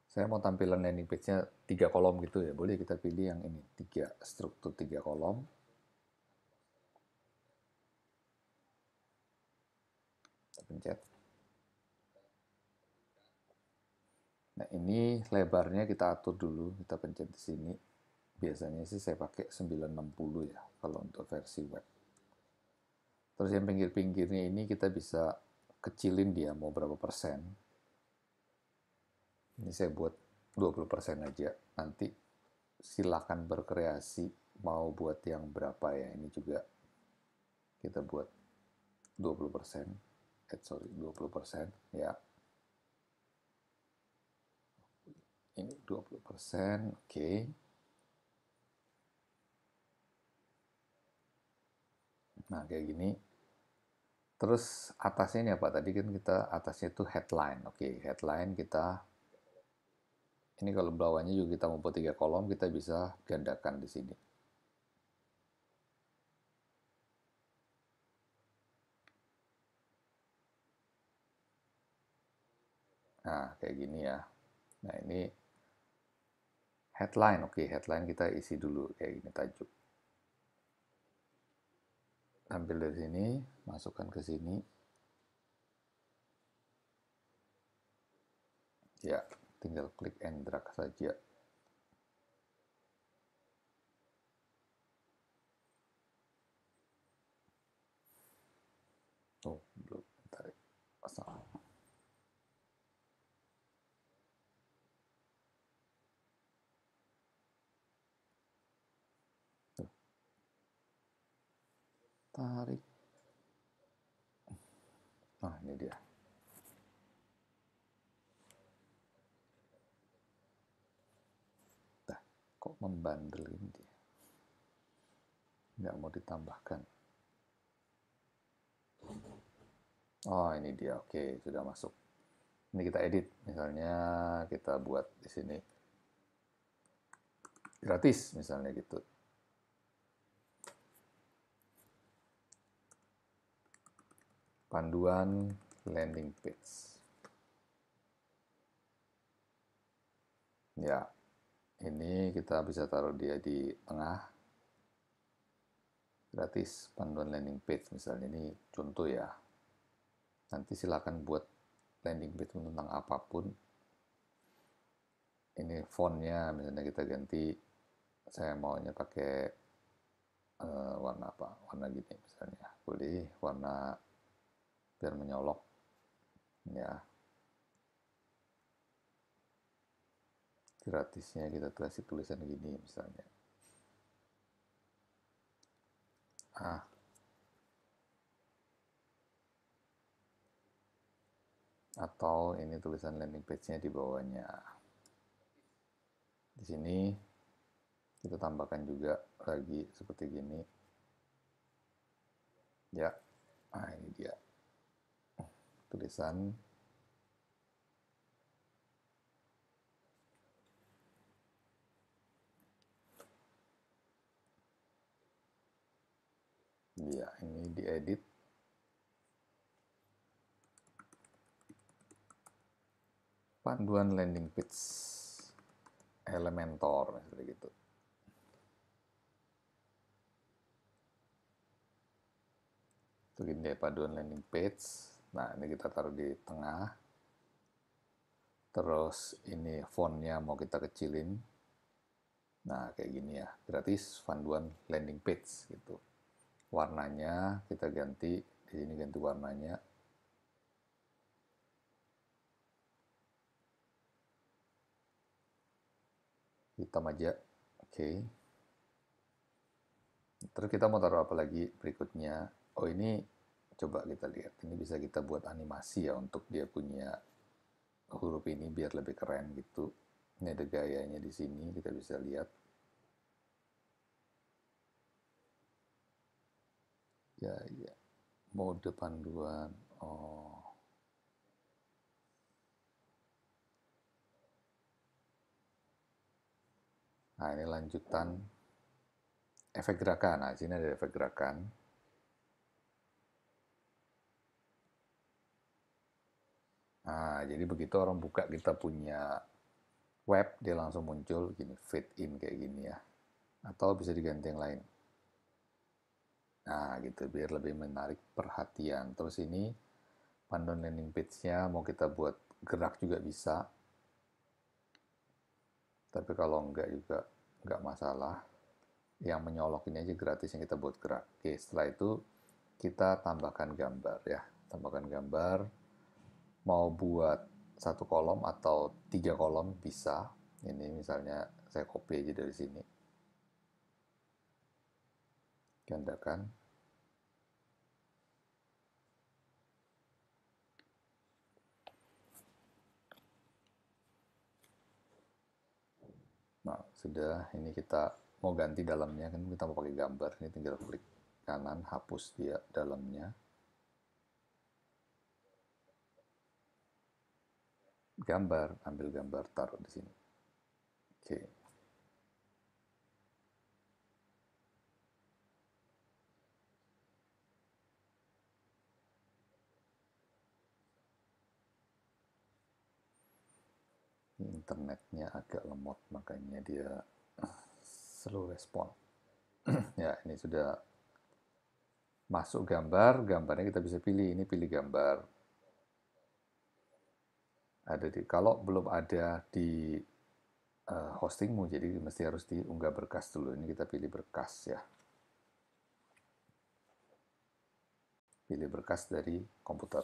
saya mau tampilan landing page-nya 3 kolom gitu ya. Boleh kita pilih yang ini, struktur 3 kolom. Kita pencet. Nah, ini lebarnya kita atur dulu, kita pencet di sini. Biasanya sih saya pakai 960 ya kalau untuk versi web. Terus yang pinggir-pinggirnya ini kita bisa kecilin dia mau berapa persen. Ini saya buat 20% aja. Nanti silakan berkreasi mau buat yang berapa ya. Ini juga kita buat 20%. 20% ya. Ini 20%, oke. Nah, kayak gini. Terus atasnya ini apa? Tadi kan kita atasnya itu headline. Oke, headline kita. Ini kalau bawahnya juga kita mau buat 3 kolom, kita bisa gandakan di sini. Nah, kayak gini ya. Nah, ini headline. Oke, headline kita isi dulu kayak gini tajuk. Ambil dari sini, masukkan ke sini. Ya, tinggal klik and drag saja. Oh, belum. Tarik. Pasang. Tarik. Nah, ini dia. Nah, kok membandel ini dia. Nggak mau ditambahkan. Oh, ini dia. Oke, sudah masuk. Ini kita edit. Misalnya kita buat di sini gratis misalnya gitu. Panduan landing page. Ya, ini kita bisa taruh dia di tengah. Gratis panduan landing page misalnya, ini contoh ya. Nanti silakan buat landing page tentang apapun. Ini fontnya misalnya kita ganti, saya maunya pakai warna apa? Warna gini misalnya. Boleh warna biar menyolok ya. Gratisnya kita kasih tulisan gini misalnya. Atau ini tulisan landing page-nya di bawahnya. Di sini kita tambahkan juga lagi seperti gini. Ya, nah ini dia tulisan Ya, ini diedit. Panduan landing page Elementor, seperti gitu. Itu gini panduan landing page. Nah, ini kita taruh di tengah. Terus ini fontnya mau kita kecilin. Nah, kayak gini ya. Gratis panduan landing page gitu. Warnanya kita ganti, di sini ganti warnanya. Hitam aja. Oke. Terus kita mau taruh apa lagi berikutnya? Oh, ini coba kita lihat. Ini bisa kita buat animasi ya untuk dia punya huruf ini biar lebih keren gitu. Ini ada gayanya di sini, kita bisa lihat. Ya, ya. Mode panduan. Oh. Nah, ini lanjutan efek gerakan. Nah, sini ada efek gerakan. Nah, jadi begitu orang buka kita punya web, dia langsung muncul gini, fit in kayak gini ya. Atau bisa diganti yang lain. Nah, gitu, biar lebih menarik perhatian. Terus ini panduan landing page-nya mau kita buat gerak juga bisa. Tapi kalau enggak juga enggak masalah. Yang menyolok ini aja gratis yang kita buat gerak. Oke, setelah itu kita tambahkan gambar ya. Tambahkan gambar. Mau buat satu kolom atau 3 kolom bisa. Ini misalnya saya copy aja dari sini. Gandakan. Nah, sudah. Ini kita mau ganti dalamnya, kan kita mau pakai gambar. Ini tinggal klik kanan, hapus dia dalamnya. Gambar, ambil gambar, taruh di sini. Oke. Internetnya agak lemot, makanya dia slow respon. Ya, ini sudah masuk gambar, gambarnya kita bisa pilih. Ini pilih gambar. Ada di, kalau belum ada di hostingmu, jadi mesti harus diunggah berkas dulu. Ini kita pilih berkas ya. Pilih berkas dari komputer.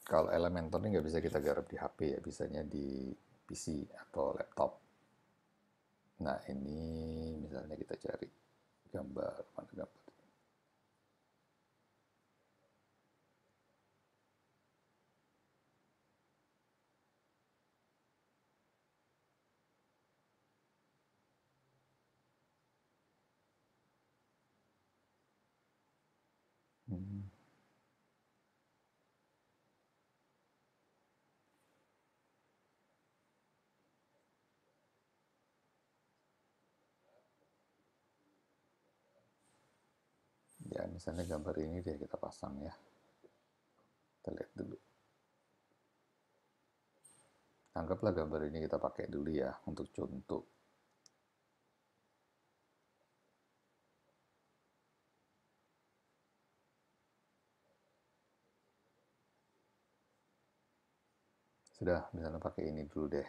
Kalau Elementor ini nggak bisa kita garap di HP ya, bisanya di PC atau laptop. Nah, ini misalnya kita cari gambar, mana gambar. Hmm. Ya, misalnya gambar ini deh kita pasang ya. Kita lihat dulu. Anggaplah gambar ini kita pakai dulu ya untuk contoh. Sudah, misalnya pakai ini dulu deh.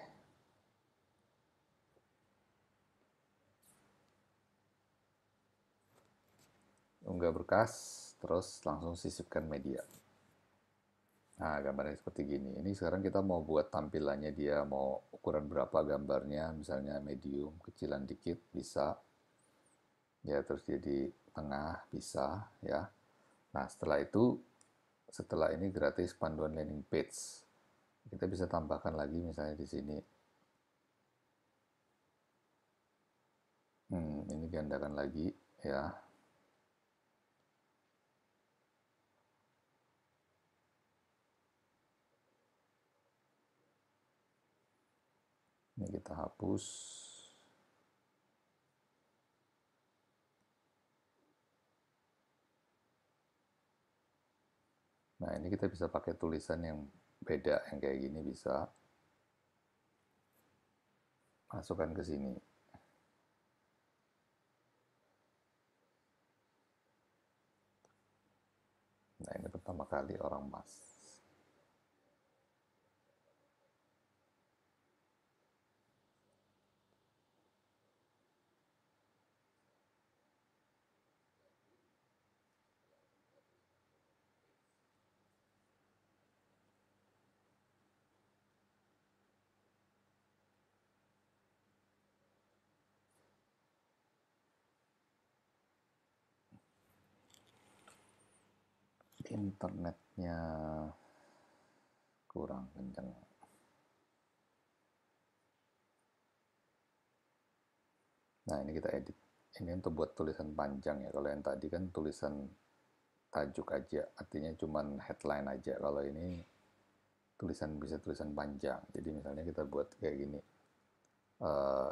Unggah berkas, terus langsung sisipkan media. Nah, gambarnya seperti gini. Ini sekarang kita mau buat tampilannya dia, mau ukuran berapa gambarnya, misalnya medium, kecilan dikit, bisa. Ya, terus jadi tengah, bisa, ya. Nah, setelah ini gratis panduan landing page. Kita bisa tambahkan lagi misalnya di sini. Ini gandakan lagi, ya. Ini kita hapus. Nah, ini kita bisa pakai tulisan yang beda, yang kayak gini bisa. Masukkan ke sini. Nah, ini pertama kali orang Mas. Internetnya kurang kenceng. Nah, ini kita edit. Ini untuk buat tulisan panjang ya. Kalau yang tadi kan tulisan tajuk aja, artinya cuman headline aja. Kalau ini tulisan bisa tulisan panjang. Jadi misalnya kita buat kayak gini. Uh,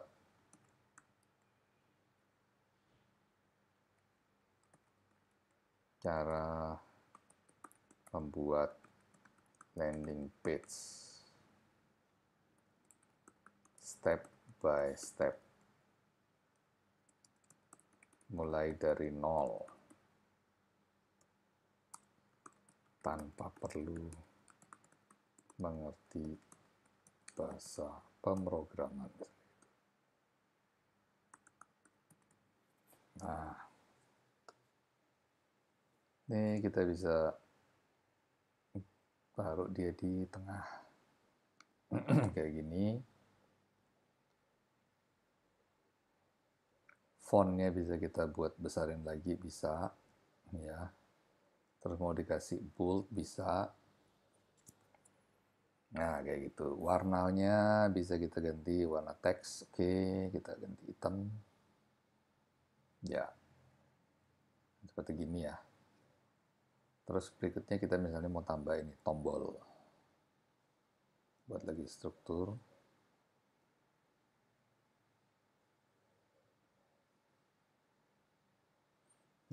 cara membuat landing page step by step, mulai dari nol tanpa perlu mengerti bahasa pemrograman. Nah, ini kita bisa taruh dia di tengah kayak gini. Fontnya bisa kita buat besarin lagi, bisa ya. Terus mau dikasih bold bisa. Nah, kayak gitu. Warnanya bisa kita ganti warna teks. Oke, kita ganti hitam. Ya, seperti gini ya. Terus berikutnya kita misalnya mau tambah ini tombol. Buat lagi struktur.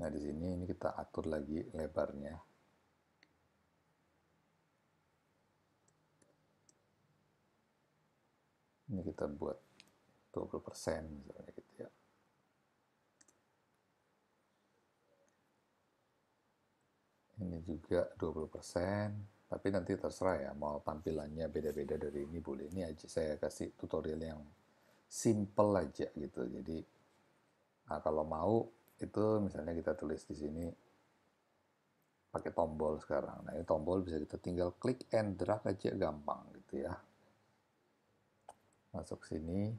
Nah, di sini ini kita atur lagi lebarnya. Ini kita buat 20% misalnya gitu ya. Ini juga 20%, tapi nanti terserah ya, mau tampilannya beda-beda dari ini boleh. Ini aja saya kasih tutorial yang simple aja gitu. Jadi, nah kalau mau itu misalnya kita tulis di sini pakai tombol sekarang. Nah, ini tombol bisa kita tinggal klik and drag aja gampang gitu ya. Masuk sini.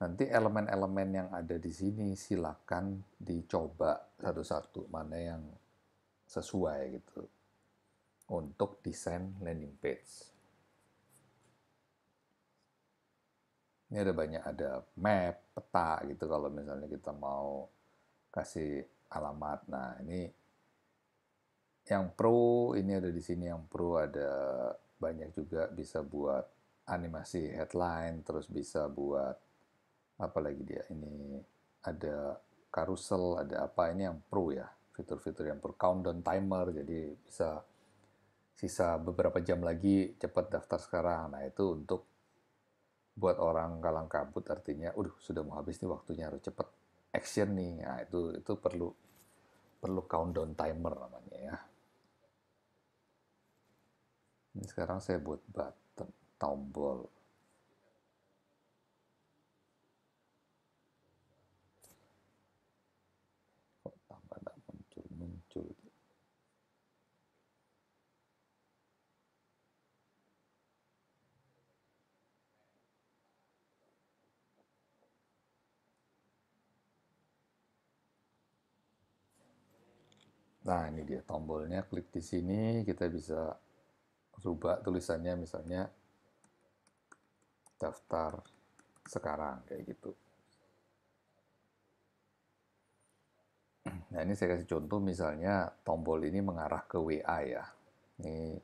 Nanti elemen-elemen yang ada di sini silakan dicoba satu-satu mana yang sesuai gitu untuk desain landing page. Ini ada banyak, ada map, peta gitu kalau misalnya kita mau kasih alamat. Nah, ini yang pro, ini ada di sini yang pro, ada banyak juga bisa buat animasi headline, terus bisa buat apa lagi dia ini ada carousel, ada apa ini yang pro ya, fitur-fitur yang pro, countdown timer, jadi bisa sisa beberapa jam lagi cepat daftar sekarang. Nah, itu untuk buat orang kalang kabut artinya, sudah mau habis nih waktunya harus cepet action nih. Nah, itu perlu perlu countdown timer namanya ya. Ini sekarang saya buat button tombol. Kok tambah tidak muncul-muncul. Nah, ini dia tombolnya, klik di sini kita bisa rubah tulisannya misalnya daftar sekarang kayak gitu. Nah, ini saya kasih contoh misalnya tombol ini mengarah ke WA ya. Ini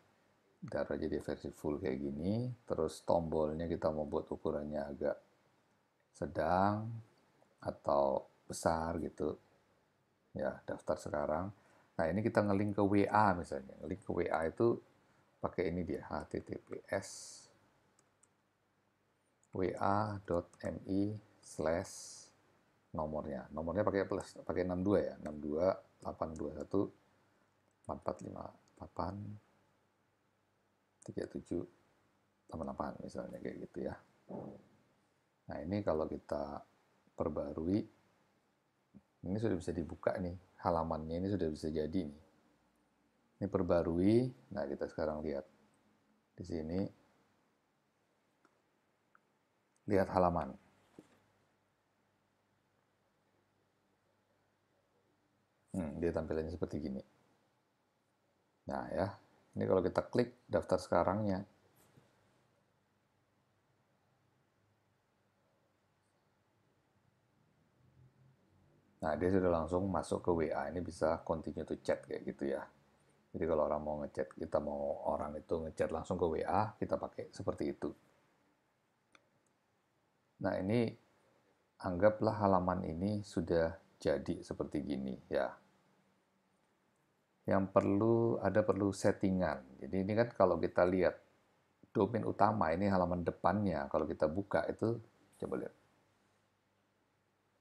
taruh jadi versi full kayak gini, terus tombolnya kita mau buat ukurannya agak sedang atau besar gitu. Ya, daftar sekarang. Nah, ini kita ngelink ke WA misalnya. Ngelink ke WA itu pakai ini dia, https wa.mi slash nomornya. Nomornya pakai plus, pakai 62 ya, 62 821 4458 3788 misalnya kayak gitu ya. Nah, ini kalau kita perbarui, ini sudah bisa dibuka nih, halamannya ini sudah bisa jadi nih. Ini perbarui, nah kita sekarang lihat di sini, lihat halaman. Dia tampilannya seperti gini. Nah ya, ini kalau kita klik daftar sekarangnya, nah dia sudah langsung masuk ke WA. Ini bisa continue to chat kayak gitu ya. Jadi kalau orang mau ngechat, kita mau orang itu ngechat langsung ke WA, kita pakai seperti itu. Nah ini anggaplah halaman ini sudah jadi seperti gini ya. Yang perlu settingan. Jadi ini kan kalau kita lihat domain utama, ini halaman depannya, kalau kita buka itu, coba lihat.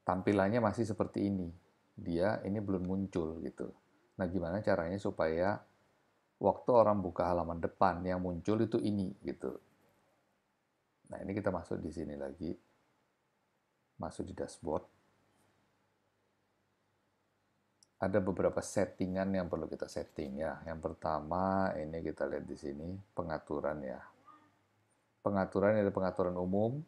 Tampilannya masih seperti ini. Dia ini belum muncul gitu. Nah, gimana caranya supaya waktu orang buka halaman depan yang muncul itu ini gitu. Nah, ini kita masuk di sini lagi. Masuk di dashboard. Ada beberapa settingan yang perlu kita setting ya. Yang pertama, ini kita lihat di sini, pengaturan ya. Pengaturan ada pengaturan umum,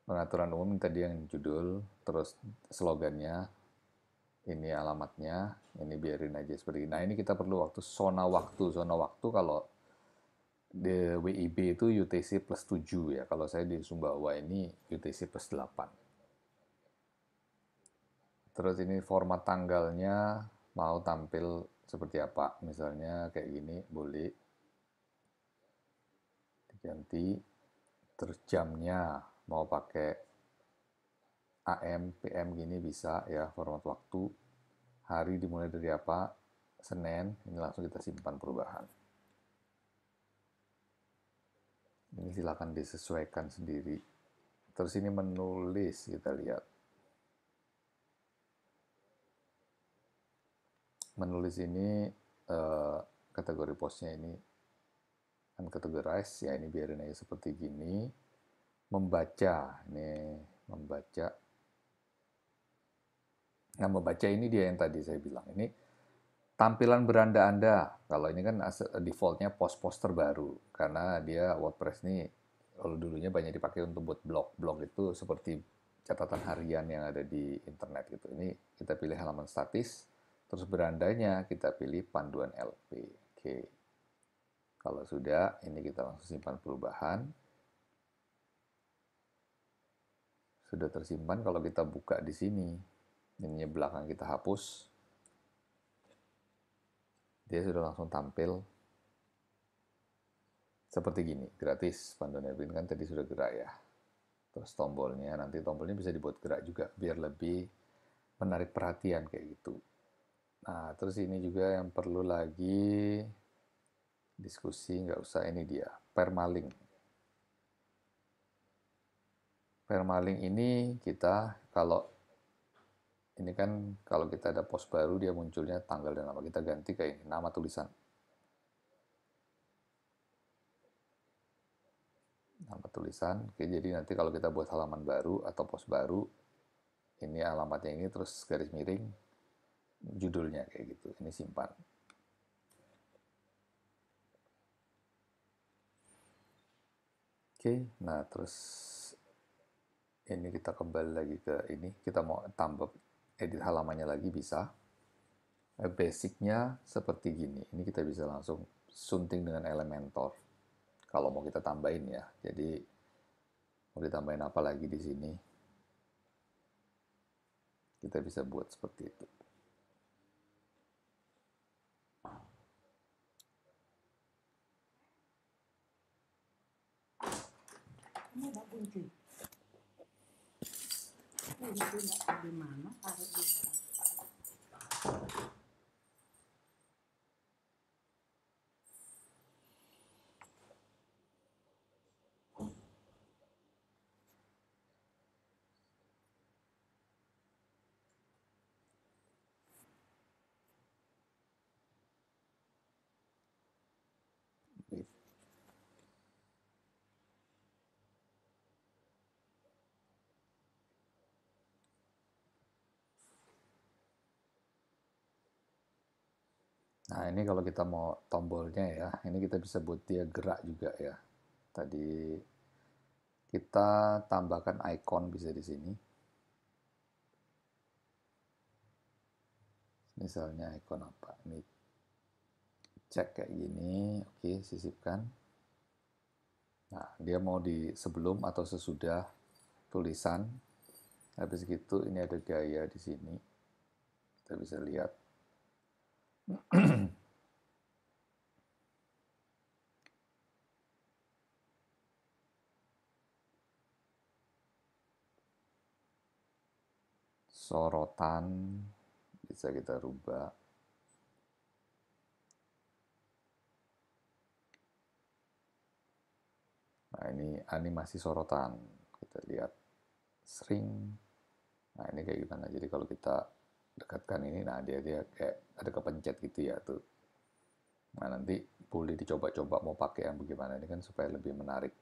pengaturan umum tadi yang judul, terus slogannya, ini alamatnya, ini biarin aja seperti ini. Nah ini kita perlu waktu zona waktu. Zona waktu kalau di WIB itu UTC plus 7 ya. Kalau saya di Sumbawa ini UTC plus 8. Terus ini format tanggalnya mau tampil seperti apa. Misalnya kayak gini boleh diganti. Terus jamnya mau pakai AM, PM gini bisa ya format waktu. Hari dimulai dari apa? Senin, ini langsung kita simpan perubahan. Ini silakan disesuaikan sendiri. Terus ini menulis, kita lihat. Menulis ini kategori postnya ini uncategorized, ya ini biarin aja seperti gini. Membaca, ini membaca. Nah, membaca ini dia yang tadi saya bilang. Ini tampilan beranda Anda. Kalau ini kan defaultnya post-post terbaru. Karena dia WordPress ini kalau dulunya banyak dipakai untuk buat blog. Blog itu seperti catatan harian yang ada di internet gitu. Ini kita pilih halaman statis, terus berandanya kita pilih panduan LP. Oke. Kalau sudah, ini kita langsung simpan perubahan. Sudah tersimpan, kalau kita buka di sini, ini belakang kita hapus, dia sudah langsung tampil seperti gini, gratis. Panduan Erwin kan tadi sudah gerak ya. Terus tombolnya, nanti tombolnya bisa dibuat gerak juga, biar lebih menarik perhatian kayak gitu. Nah, terus ini juga yang perlu lagi diskusi, nggak usah, ini dia, permalink. Permalink ini kita, kalau ini kan kalau kita ada post baru, dia munculnya tanggal dan nama, kita ganti ke ini, nama tulisan. Nama tulisan, oke, jadi nanti kalau kita buat halaman baru atau post baru, ini alamatnya ini, terus garis miring, judulnya kayak gitu, ini simpan. Oke, nah terus ini kita kembali lagi ke ini, kita mau tambah edit halamannya lagi bisa. Basicnya seperti gini, ini kita bisa langsung sunting dengan Elementor. Kalau mau kita tambahin ya, jadi mau ditambahin apa lagi di sini, kita bisa buat seperti itu. Gimana taruh di Nah, ini kalau kita mau tombolnya ya, ini kita bisa buat dia gerak juga ya. Tadi kita tambahkan icon bisa di sini. Misalnya icon apa? Ini cek kayak gini, oke, sisipkan. Nah, dia mau di sebelum atau sesudah tulisan. Habis gitu ini ada gaya di sini. Kita bisa lihat. Sorotan bisa kita rubah. Nah, ini animasi sorotan. Kita lihat sering. Nah, ini kayak gimana? Jadi kalau kita dekatkan ini, nah dia kayak ada kepencet gitu ya tuh. Nah, nanti boleh dicoba-coba mau pakai yang bagaimana ini kan supaya lebih menarik.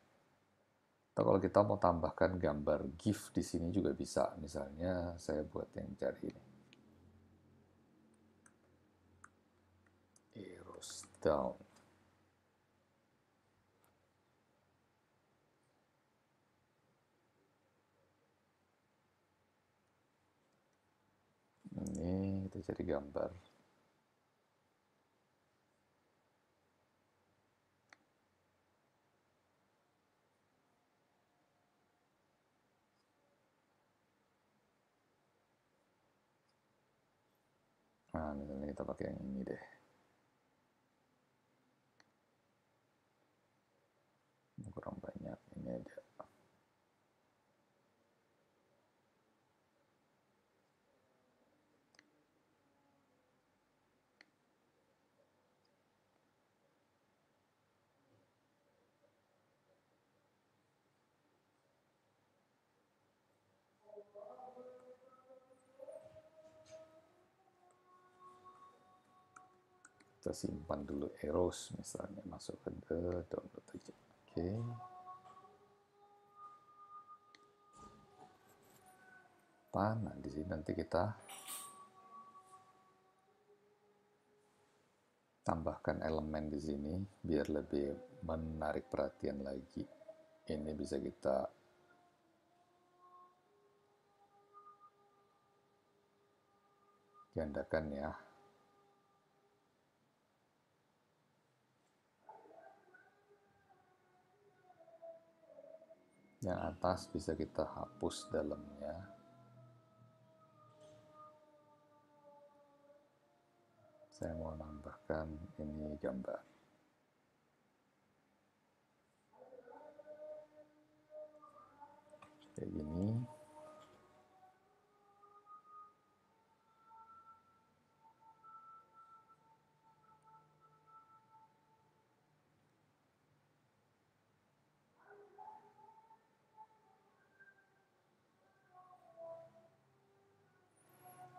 Atau kalau kita mau tambahkan gambar GIF di sini juga bisa. Misalnya saya buat yang cari ini. Eros down. Ini kita cari gambar. Nah, misalnya kita pakai yang ini deh. Kurang banyak, ini aja. Kita simpan dulu Eros misalnya, masukkan ke download aja. Oke. Nah, di sini nanti kita tambahkan elemen di sini biar lebih menarik perhatian lagi. Ini bisa kita gandakan ya. Yang atas bisa kita hapus dalamnya. Saya mau nambahkan ini gambar. Kayak gini.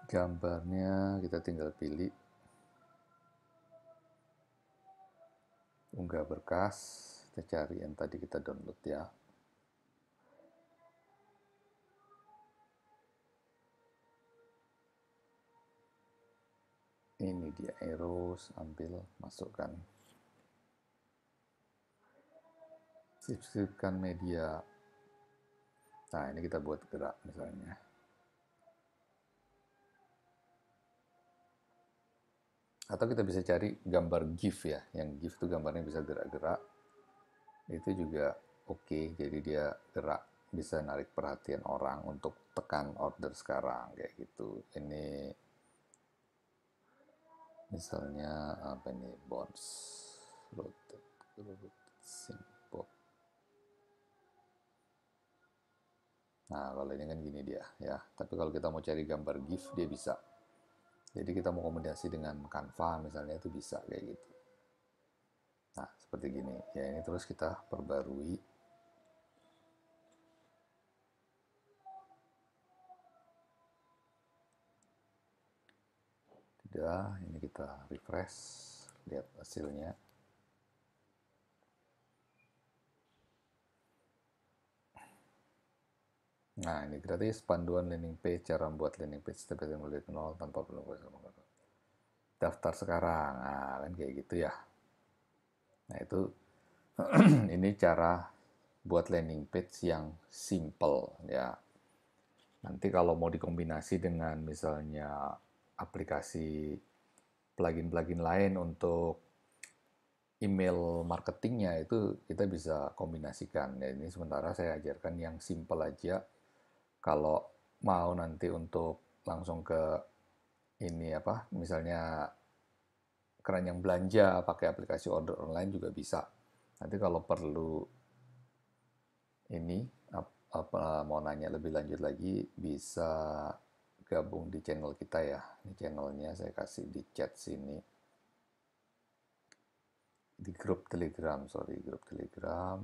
Gambarnya kita tinggal pilih. Unggah berkas. Kita cari yang tadi kita download ya. Ini dia Eros, ambil, masukkan. Sisipkan media. Nah, ini kita buat gerak misalnya. Atau kita bisa cari gambar GIF ya. Yang GIF itu gambarnya bisa gerak-gerak. Itu juga oke, jadi dia gerak. Bisa narik perhatian orang untuk tekan order sekarang, kayak gitu. Ini misalnya apa ini, bonds, rotate simple. Nah, kalau ini kan gini dia ya. Tapi kalau kita mau cari gambar GIF dia bisa. Jadi kita mau kombinasi dengan Canva misalnya itu bisa kayak gitu. Nah, seperti gini. Ya ini terus kita perbarui. Tidak, ini kita refresh, lihat hasilnya. Nah, ini gratis panduan landing page, cara membuat landing page step mulai nol tanpa perlu daftar sekarang. Nah, kan kayak gitu ya. Nah, itu ini cara buat landing page yang simple ya. Nanti kalau mau dikombinasi dengan misalnya aplikasi plugin-plugin lain untuk email marketingnya itu kita bisa kombinasikan. Ya, ini sementara saya ajarkan yang simple aja. Kalau mau nanti untuk langsung ke ini apa, misalnya keranjang belanja pakai aplikasi order online juga bisa. Nanti kalau perlu ini apa mau nanya lebih lanjut lagi bisa gabung di channel kita ya. Ini channelnya saya kasih di chat sini. Di grup Telegram, sorry, grup Telegram.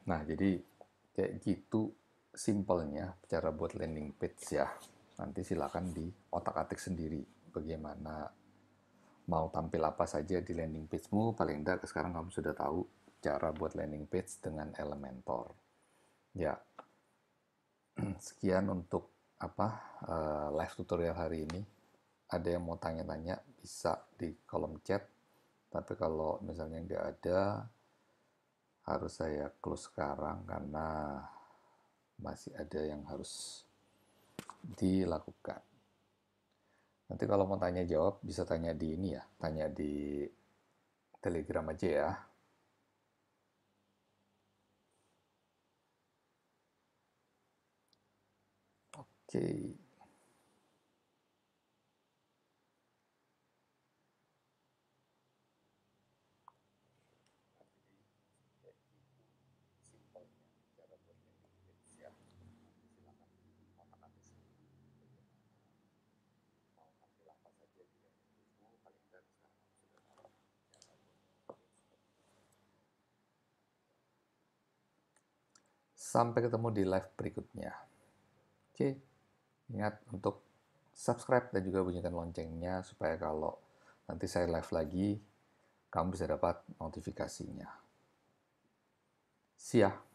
Nah, jadi kayak gitu simpelnya cara buat landing page ya. Nanti silakan di otak-atik sendiri bagaimana mau tampil apa saja di landing page-mu. Paling enggak sekarang kamu sudah tahu cara buat landing page dengan Elementor. Ya, sekian untuk apa live tutorial hari ini. Ada yang mau tanya-tanya bisa di kolom chat. Tapi kalau misalnya nggak ada, harus saya close sekarang karena masih ada yang harus dilakukan. Nanti kalau mau tanya jawab bisa tanya di ini ya, tanya di Telegram aja ya. Oke. Sampai ketemu di live berikutnya. Oke, ingat untuk subscribe dan juga bunyikan loncengnya supaya kalau nanti saya live lagi, kamu bisa dapat notifikasinya. See ya.